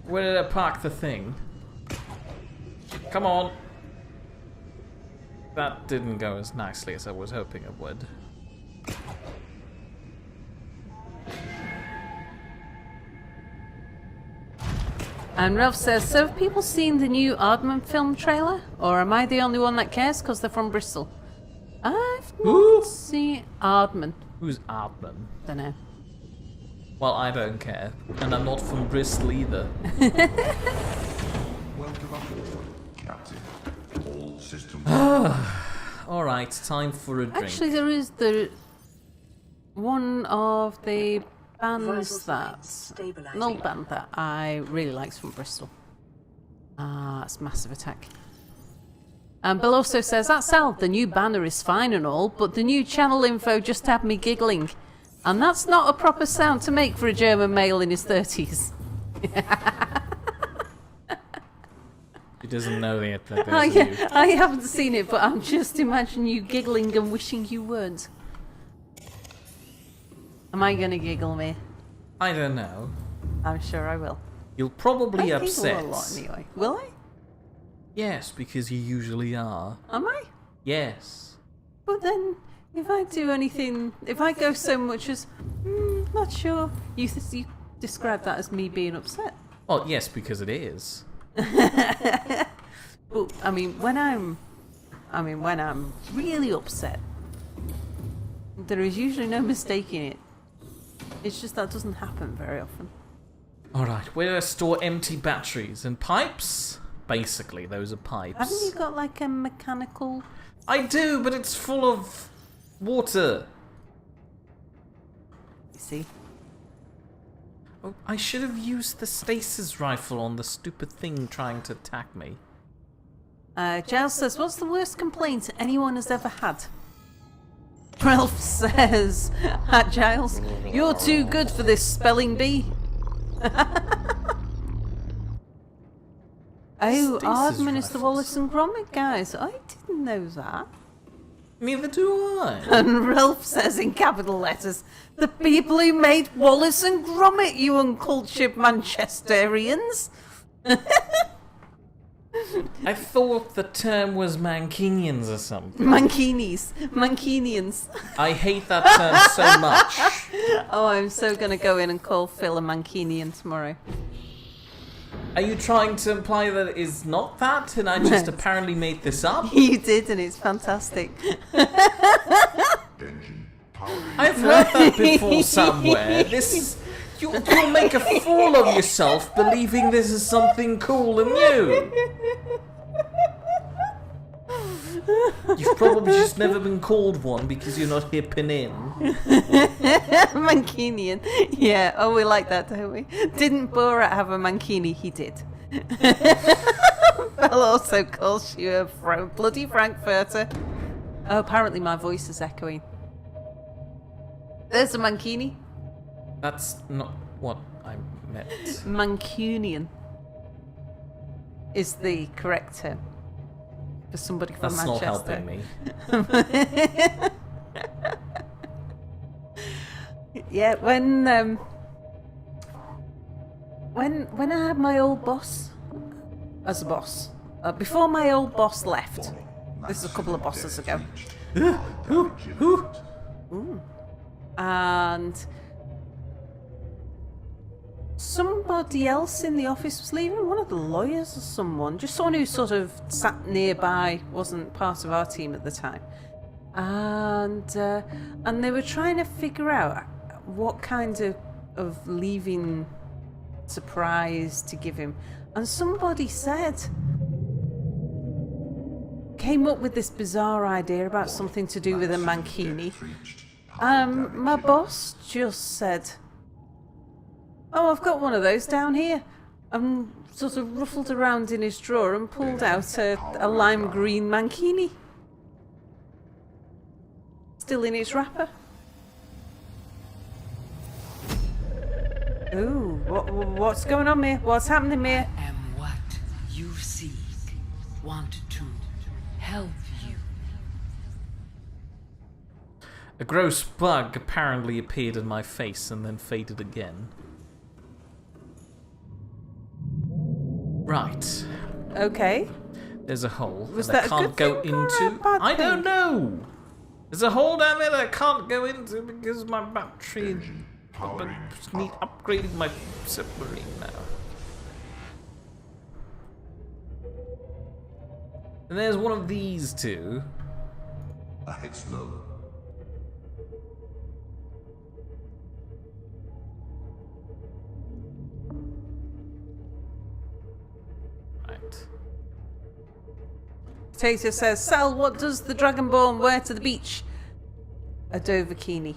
Where did I park the thing? Come on. That didn't go as nicely as I was hoping it would. And Ralph says, "So have people seen the new Aardman film trailer? Or am I the only one that cares because they're from Bristol?" I've not seen Aardman. Who's Aardman? Dunno. Well, I don't care. And I'm not from Bristol either. Welcome aboard, Captain. All systems. Alright, time for a drink. Actually, there is the one of the bands that an old band that I really liked from Bristol. It's Massive Attack. And Bill also says, "That Sal, the new banner is fine and all, but the new channel info just had me giggling. And that's not a proper sound to make for a German male in his 30s. He doesn't know yet that there's a new... I haven't seen it, but I'm just imagining you giggling and wishing you weren't. Am I going to giggle, me? I don't know. I'm sure I will. You'll probably I upset. giggle a lot anyway. Will I? Yes, because you usually are. Am I? Yes. But then, if I do anything, if I go so much as, not sure, you describe that as me being upset. Well, yes, because it is. But I mean, when I'm really upset, there is usually no mistaking it. It's just that doesn't happen very often. Alright, where do I store empty batteries? And pipes? Basically, those are pipes. Haven't you got like a mechanical... I do, but it's full of water. You see? Oh, I should have used the stasis rifle on the stupid thing trying to attack me. Giles says, "What's the worst complaint anyone has ever had?" Ralph says, "Giles, you're too good for this spelling bee." Oh, Stasis Aardman is the rifles. Wallace and Gromit guys. I didn't know that. Neither do I. And Ralph says in capital letters, "The people who made Wallace and Gromit, you uncultured Manchesterians." I thought the term was Mancunians or something. Mancunians. I hate that term so much. Oh, I'm so gonna go in and call Phil a Mancunian tomorrow. Are you trying to imply that it is not that and I just apparently made this up? You did, and it's fantastic. Engine powering. I've heard that before somewhere. You'll make a fool of yourself believing this is something cool and new. You've probably just never been called one because you're not hip and in. Mancunian. Yeah, oh, we like that, don't we? Didn't Borat have a Mancini? He did. Belle also calls you a bloody Frankfurter. Oh, apparently my voice is echoing. There's a Mancini. That's not what I meant. Mancunian is the correct term for somebody from That's not Manchester. helping me. Yeah, when I had my old boss as a boss, before my old boss left, this is a couple of bosses ago, and somebody else in the office was leaving, one of the lawyers or someone, just someone who sort of sat nearby, wasn't part of our team at the time. And they were trying to figure out what kind of leaving surprise to give him. And somebody came up with this bizarre idea about something to do with a mankini. My boss just said, "Oh, I've got one of those down here." And sort of ruffled around in his drawer and pulled out a lime green mankini. Still in its wrapper. Ooh, what's going on, Mia? What's happening, Mia? I am what you seek. Want to help you. A gross bug apparently appeared in my face and then faded again. Right. Okay. There's a hole Was that that I a can't good go thing or a into. bad I don't thing? know. There's a hole down there that I can't go into because my battery. I need upgrading my submarine now. And there's one of these two. Ahead slow. Right. Potato says, "Sal, what does the Dragonborn wear to the beach?" A dovahkiini.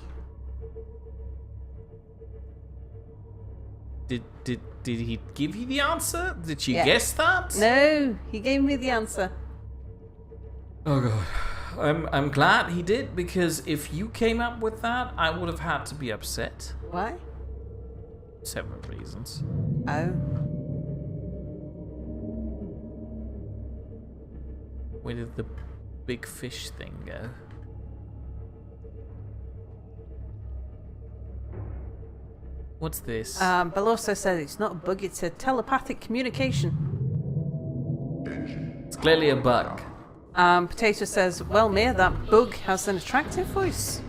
Did he give you the answer? Did she Yeah. guess that? No, he gave me the answer. Oh god. I'm glad he did, because if you came up with that, I would have had to be upset. Why? Several reasons. Oh. Where did the big fish thing go? What's this? Beloso said it's not a bug, it's a telepathic communication. It's clearly a bug. Potato says, "Well, Mia, that bug has an attractive voice."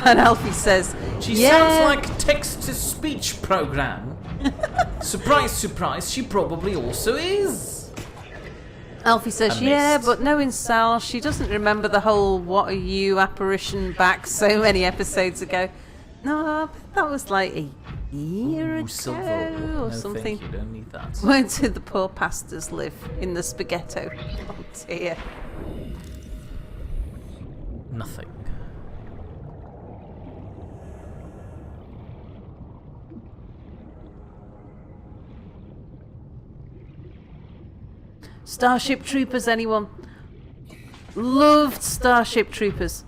And Alfie says, She "Yeah." sounds like a text-to-speech program. Surprise, surprise, she probably also is. Alfie says, I "Yeah, missed. but knowing Sal, she doesn't remember the whole 'What are you' apparition back so many episodes ago." No, that was like a year ago Silver. or No, something. thank you, don't need that. Where did the poor pastors live? In the spaghetto. Oh dear. Nothing. Starship Troopers, anyone? Loved Starship Troopers.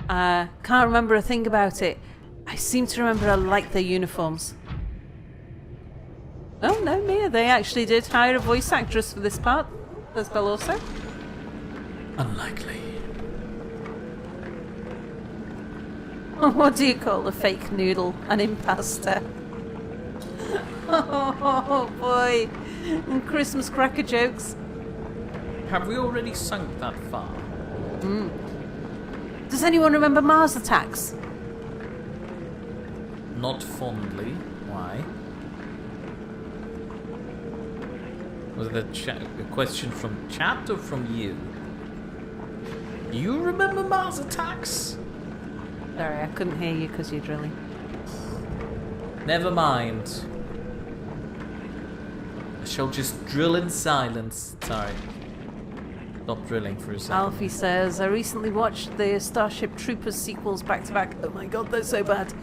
Can't remember a thing about it. I seem to remember I liked their uniforms. Oh no, Mia, they actually did hire a voice actress for this part. There's Beloso. Unlikely. What do you call a fake noodle? An impasta. Oh boy. And Christmas cracker jokes. Have we already sunk that far? Does anyone remember Mars Attacks? Not fondly. Why? Was it a question from chat or from you? You remember Mars Attacks? Sorry, I couldn't hear you because you're drilling. Never mind. I shall just drill in silence. Sorry. Stop drilling for a second. Alfie says, "I recently watched the Starship Troopers sequels back to back. Oh my god, they're so bad.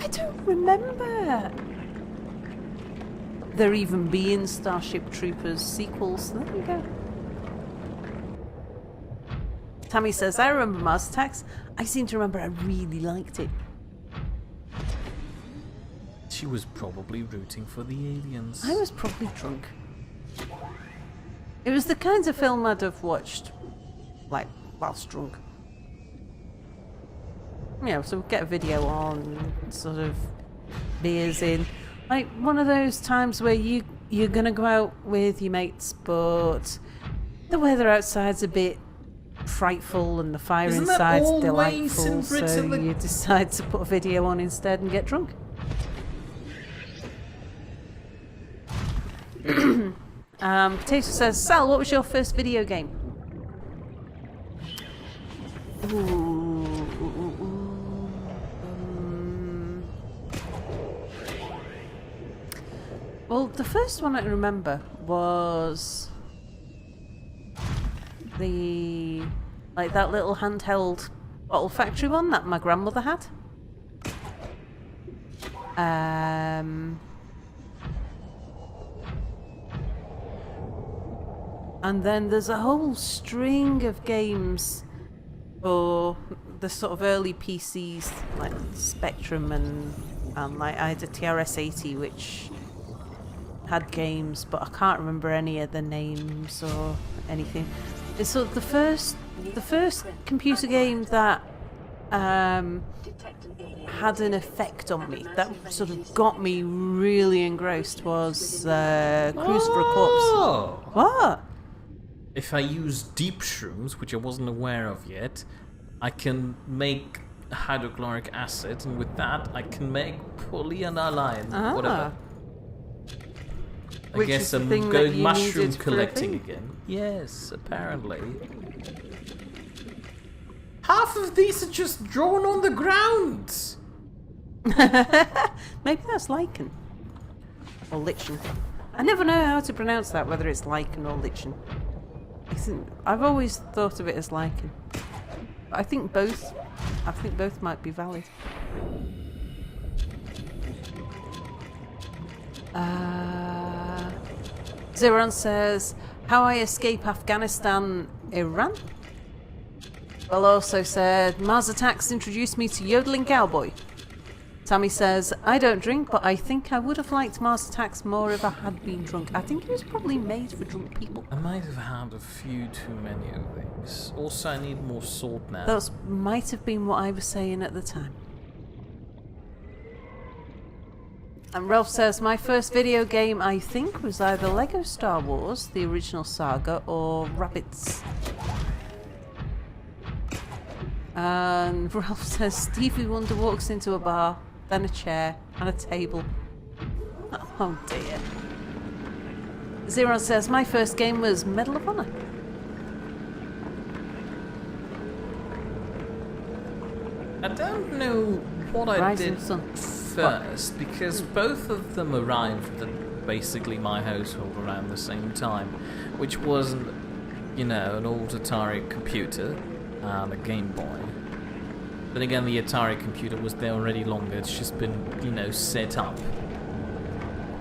I don't remember there even being Starship Troopers sequels." There we go. Tammy says, "I remember Mars Attacks. I seem to remember I really liked it." She was probably rooting for the aliens. I was probably drunk. It was the kind of film I'd have watched, like, whilst drunk. Yeah, so get a video on, sort of beers in. Like, one of those times where you're going to go out with your mates, but the weather outside's a bit frightful and the fire Isn't that inside's always delightful, in so Britain? you decide to put a video on instead and get drunk. Potato says, Sal, what was your first video game? Well, the first one I can remember was that little handheld bottle factory one that my grandmother had. And then there's a whole string of games for the sort of early PCs, like Spectrum and like I had a TRS-80 which had games, but I can't remember any of the names or anything. It's sort of the first computer game that had an effect on me, that sort of got me really engrossed, was Cruise for a Corpse. Oh! What? If I use deep shrooms, which I wasn't aware of yet, I can make hydrochloric acid, and with that I can make polyaniline, whatever. I Which guess is the I'm thing that going you mushroom needed for a collecting thing? again. Yes, apparently. Half of these are just drawn on the ground. Maybe that's lichen. Or lichen. I never know how to pronounce that, whether it's lichen or lichen. I've always thought of it as lichen. But I think both might be valid. Zeron says, how I escape Afghanistan, Iran? Well, also said, Mars Attacks introduced me to Yodeling Cowboy. Tammy says, I don't drink, but I think I would have liked Mars Attacks more if I had been drunk. I think it was probably made for drunk people. I might have had a few too many of these. Also, I need more salt now. That might have been what I was saying at the time. And Ralph says, my first video game, I think, was either Lego Star Wars, the original saga, or Rabbids. And Ralph says, Stevie Wonder walks into a bar, then a chair, and a table. Oh dear. Zeron says, my first game was Medal of Honor. I don't know what I Rising did Sun. first, because both of them arrived at basically my household around the same time, which wasn't, an old Atari computer and a Game Boy. Then again, the Atari computer was there already longer. It's just been, set up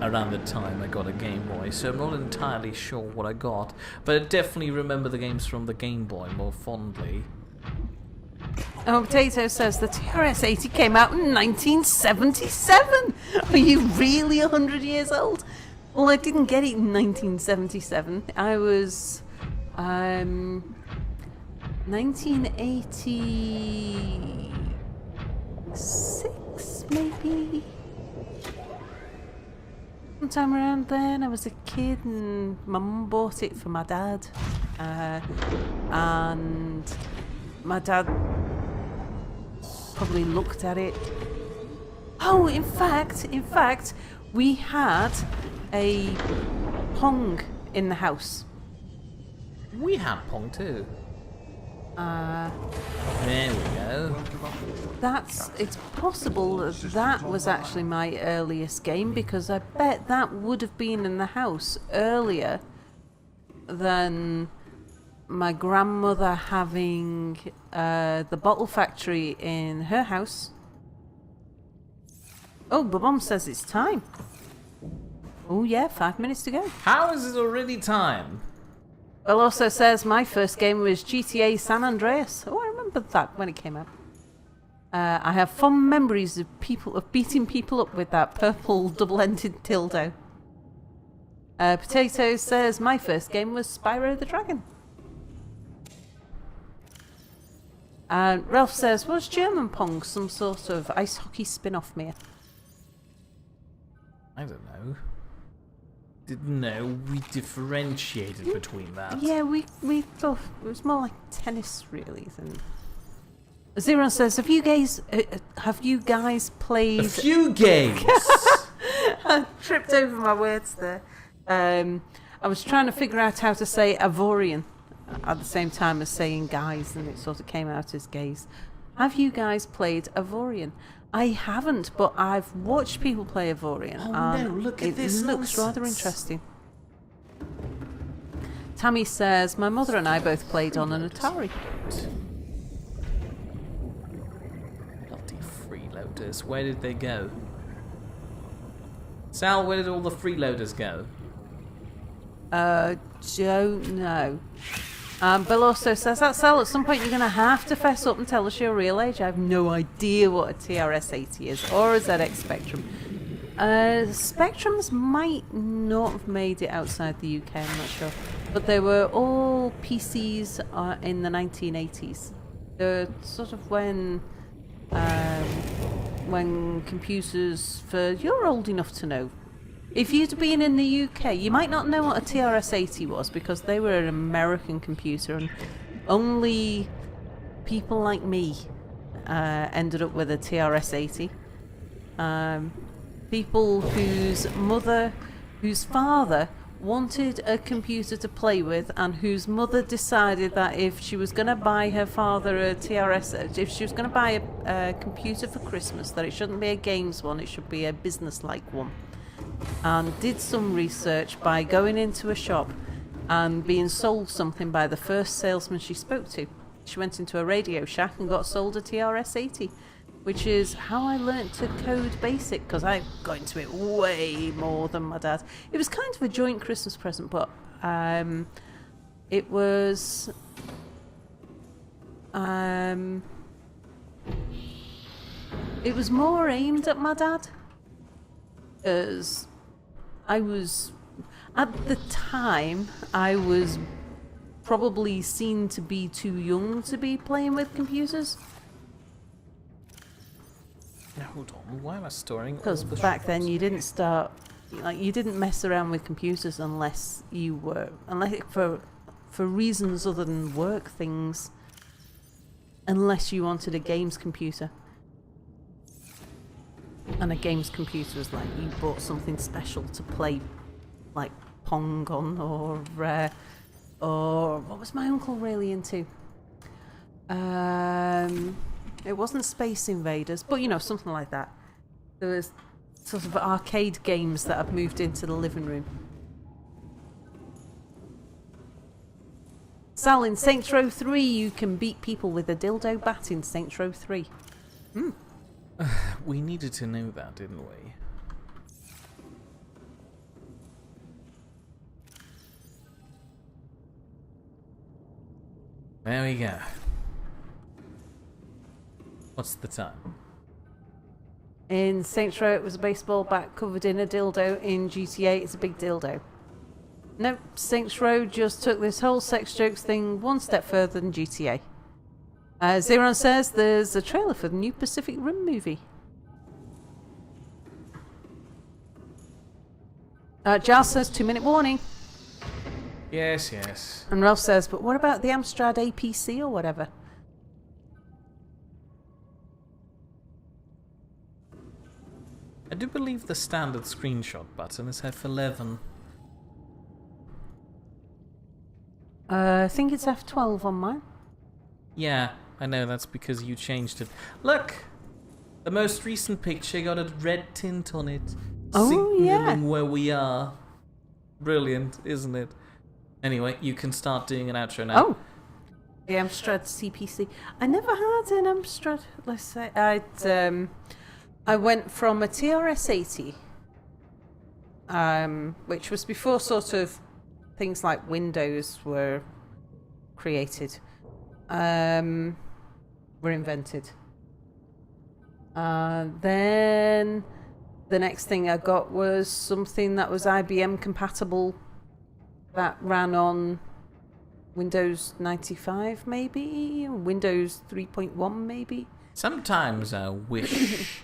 around the time I got a Game Boy, so I'm not entirely sure what I got, but I definitely remember the games from the Game Boy more fondly. Oh, Potato says the TRS-80 came out in 1977. Are you really 100 years old? Well, I didn't get it in 1977. I was 1986, maybe. Sometime around then, I was a kid, and my mum bought it for my dad, and my dad probably looked at it. Oh, in fact, we had a Pong in the house. We had Pong too. There we go. It's possible that was actually my earliest game, because I bet that would have been in the house earlier than my grandmother having the bottle factory in her house. Oh, but Mum says it's time. Oh yeah, 5 minutes to go. How is it already time? Well, also says my first game was GTA San Andreas. Oh, I remember that when it came out. I have fond memories of beating people up with that purple double-ended dildo. Potato says my first game was Spyro the Dragon. And Ralph says, was German Pong some sort of ice hockey spin-off, Mia? I don't know. didn't know we differentiated between that. Yeah, we thought it was more like tennis, really. Than... Zeron says, have you guys played... A few games! I tripped over my words there. I was trying to figure out how to say Avorian at the same time as saying guys, and it sort of came out as gays. Have you guys played Avorian? I haven't, but I've watched people play Avorian. Oh no, look at this It looks rather nonsense. interesting. Tammy says, my mother and I both played on an Atari. Bloody freeloaders. Where did they go? Sal, where did all the freeloaders go? Don't know. Bill also says that, Sal, at some point you're going to have to fess up and tell us your real age. I have no idea what a TRS-80 is, or a ZX Spectrum. Spectrums might not have made it outside the UK, I'm not sure. But they were all PCs in the 1980s. Sort of when computers, you're old enough to know. If you'd been in the UK, you might not know what a TRS-80 was, because they were an American computer, and only people like me ended up with a TRS-80. People whose father wanted a computer to play with, and whose mother decided that if she was going to buy her father a TRS, if she was going to buy a computer for Christmas, that it shouldn't be a games one, it should be a business-like one. And did some research by going into a shop and being sold something by the first salesman she spoke to. She went into a Radio Shack and got sold a TRS-80, which is how I learnt to code BASIC, because I got into it way more than my dad. It was kind of a joint Christmas present, but it was more aimed at my dad, because I was, at the time, I was probably seen to be too young to be playing with computers. Now, hold on, why am I storing all Because the back then shrubs? you didn't start, like, you didn't mess around with computers unless for reasons other than work things, unless you wanted a games computer. And a games computer was like, you bought something special to play, like Pong on, or what was my uncle really into? It wasn't Space Invaders, but you know, something like that. There was sort of arcade games that have moved into the living room. Sal, in Saints Row 3, you can beat people with a dildo bat in Saints Row 3. We needed to know that, didn't we? There we go. What's the time? In Saints Row, it was a baseball bat covered in a dildo. In GTA, it's a big dildo. Nope, Saints Row just took this whole sex jokes thing one step further than GTA. Zeron says there's a trailer for the new Pacific Rim movie. Giles says 2-minute warning. Yes, yes. And Ralph says, but what about the Amstrad APC or whatever? I do believe the standard screenshot button is F11. I think it's F12 on mine. Yeah, I know, that's because you changed it. Look! The most recent picture got a red tint on it. Oh, signaling yeah. where we are. Brilliant, isn't it? Anyway, you can start doing an outro now. Oh! The Amstrad CPC. I never had an Amstrad, let's say. I went from a TRS-80, which was before sort of things like Windows were created, were invented. Then the next thing I got was something that was IBM compatible, that ran on Windows 95 maybe, Windows 3.1 maybe. Sometimes I wish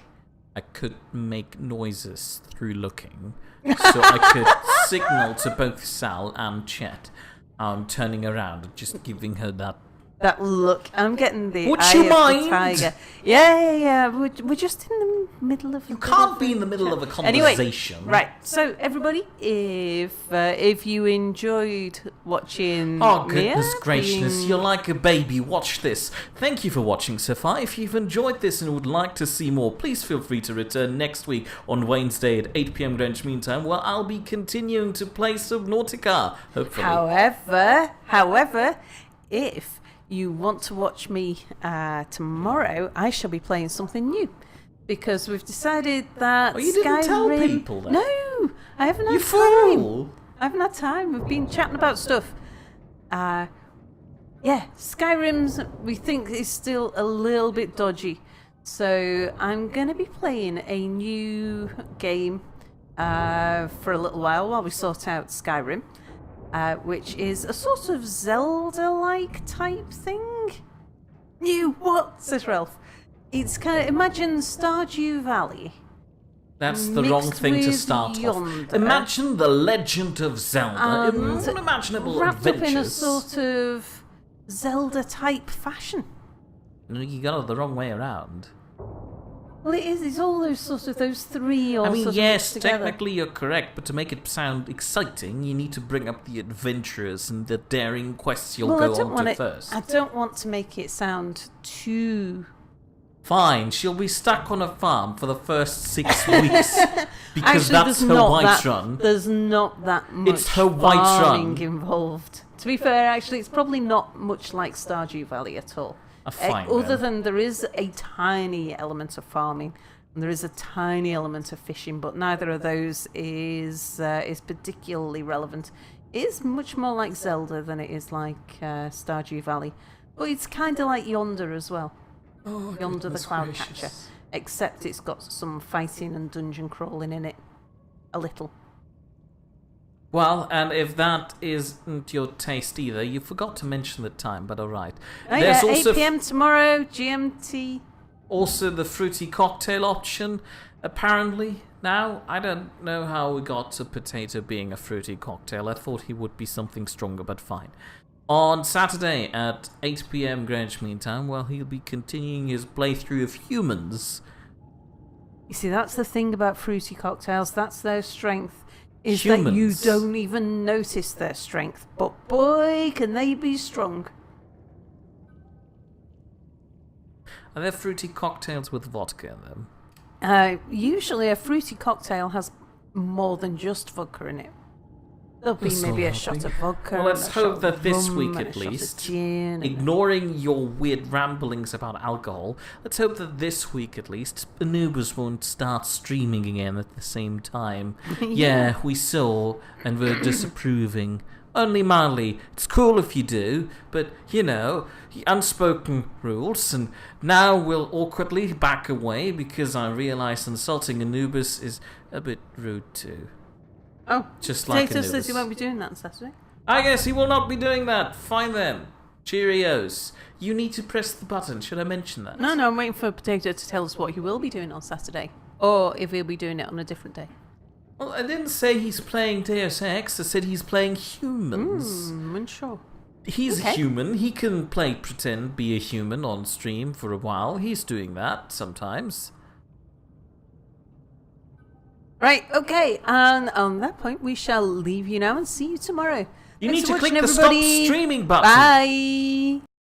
I could make noises through looking. So I could signal to both Sal and Chet. Turning around and just giving her that. That look. I'm getting the Would eye you of mind? the tiger. Yeah. We're just in the middle of. You can't be in the middle of a conversation. Anyway, right. So everybody, if you enjoyed watching, Oh goodness Mia gracious! being- You're like a baby. Watch this. Thank you for watching so far. If you've enjoyed this and would like to see more, please feel free to return next week on Wednesday at 8 p.m. Greenwich Mean Time, where I'll be continuing to play Subnautica. Hopefully. However, if you want to watch me tomorrow, I shall be playing something new because we've decided that. Oh, you didn't tell Skyrim- people that? No, I haven't had You time. fool! I haven't had time. We've been chatting about stuff. Skyrim's we think is still a little bit dodgy, so I'm going to be playing a new game for a little while we sort out Skyrim. Which is a sort of Zelda-like type thing. You what? Says Ralph. It's kind of, imagine Stardew Valley. That's the wrong mixed thing to with start Yonder. off. Imagine the Legend of Zelda. And Unimaginable wrapped adventures. up in a sort of Zelda-type fashion. No, you got it the wrong way around. Well, it is. It's all those sort of those three. All I mean, sort of yes, mixed together. technically you're correct, but to make it sound exciting, you need to bring up the adventures and the daring quests you'll go on to first. I don't want to make it sound too. Fine, she'll be stuck on a farm for the first 6 weeks because Actually, that's there's her not Whiterun. There's not that much It's her farming Whiterun. involved. To be fair, actually, it's probably not much like Stardew Valley at all. Fine, Other then. than there is a tiny element of farming and there is a tiny element of fishing, but neither of those is particularly relevant. It is much more like Zelda than it is like Stardew Valley, but it's kind of like Yonder as well. Oh, Yonder the goodness Cloud gracious. Catcher, except it's got some fighting and dungeon crawling in it, a little. Well, and if that isn't your taste either, you forgot to mention the time, but alright. Oh, There's yeah, also 8 p.m. tomorrow, GMT. also the fruity cocktail option, apparently. Now, I don't know how we got to potato being a fruity cocktail. I thought he would be something stronger, but fine. On Saturday at 8 p.m. Greenwich Mean Time, well, he'll be continuing his playthrough of Humans. You see, that's the thing about fruity cocktails. That's their strength. Is that you Humans. don't even notice their strength. But boy, can they be strong. Are there fruity cocktails with vodka in them? Usually a fruity cocktail has more than just vodka in it. There'll be That's maybe all a shot helping. of vodka. Well, let's and a shot hope that of this rum week and a at shot of least, gin and ignoring your weird ramblings about alcohol, let's hope that this week at least, Anubis won't start streaming again at the same time. Yeah, we saw, and we're disapproving. Only mildly. It's cool if you do, but, you know, unspoken rules, and now we'll awkwardly back away because I realise insulting Anubis is a bit rude too. Oh, Just like Potato says Anubis. he won't be doing that on Saturday. I guess he will not be doing that. Fine then. Cheerios. You need to press the button. Should I mention that? No, I'm waiting for Potato to tell us what he will be doing on Saturday. Or if he'll be doing it on a different day. Well, I didn't say he's playing Deus Ex. I said he's playing Humans. Unsure. He's a Okay. human. He can pretend be a human on stream for a while. He's doing that sometimes. Right, okay, and on that point, we shall leave you now and see you tomorrow. You Thanks need for to click watching, the stop everybody. streaming button. Bye.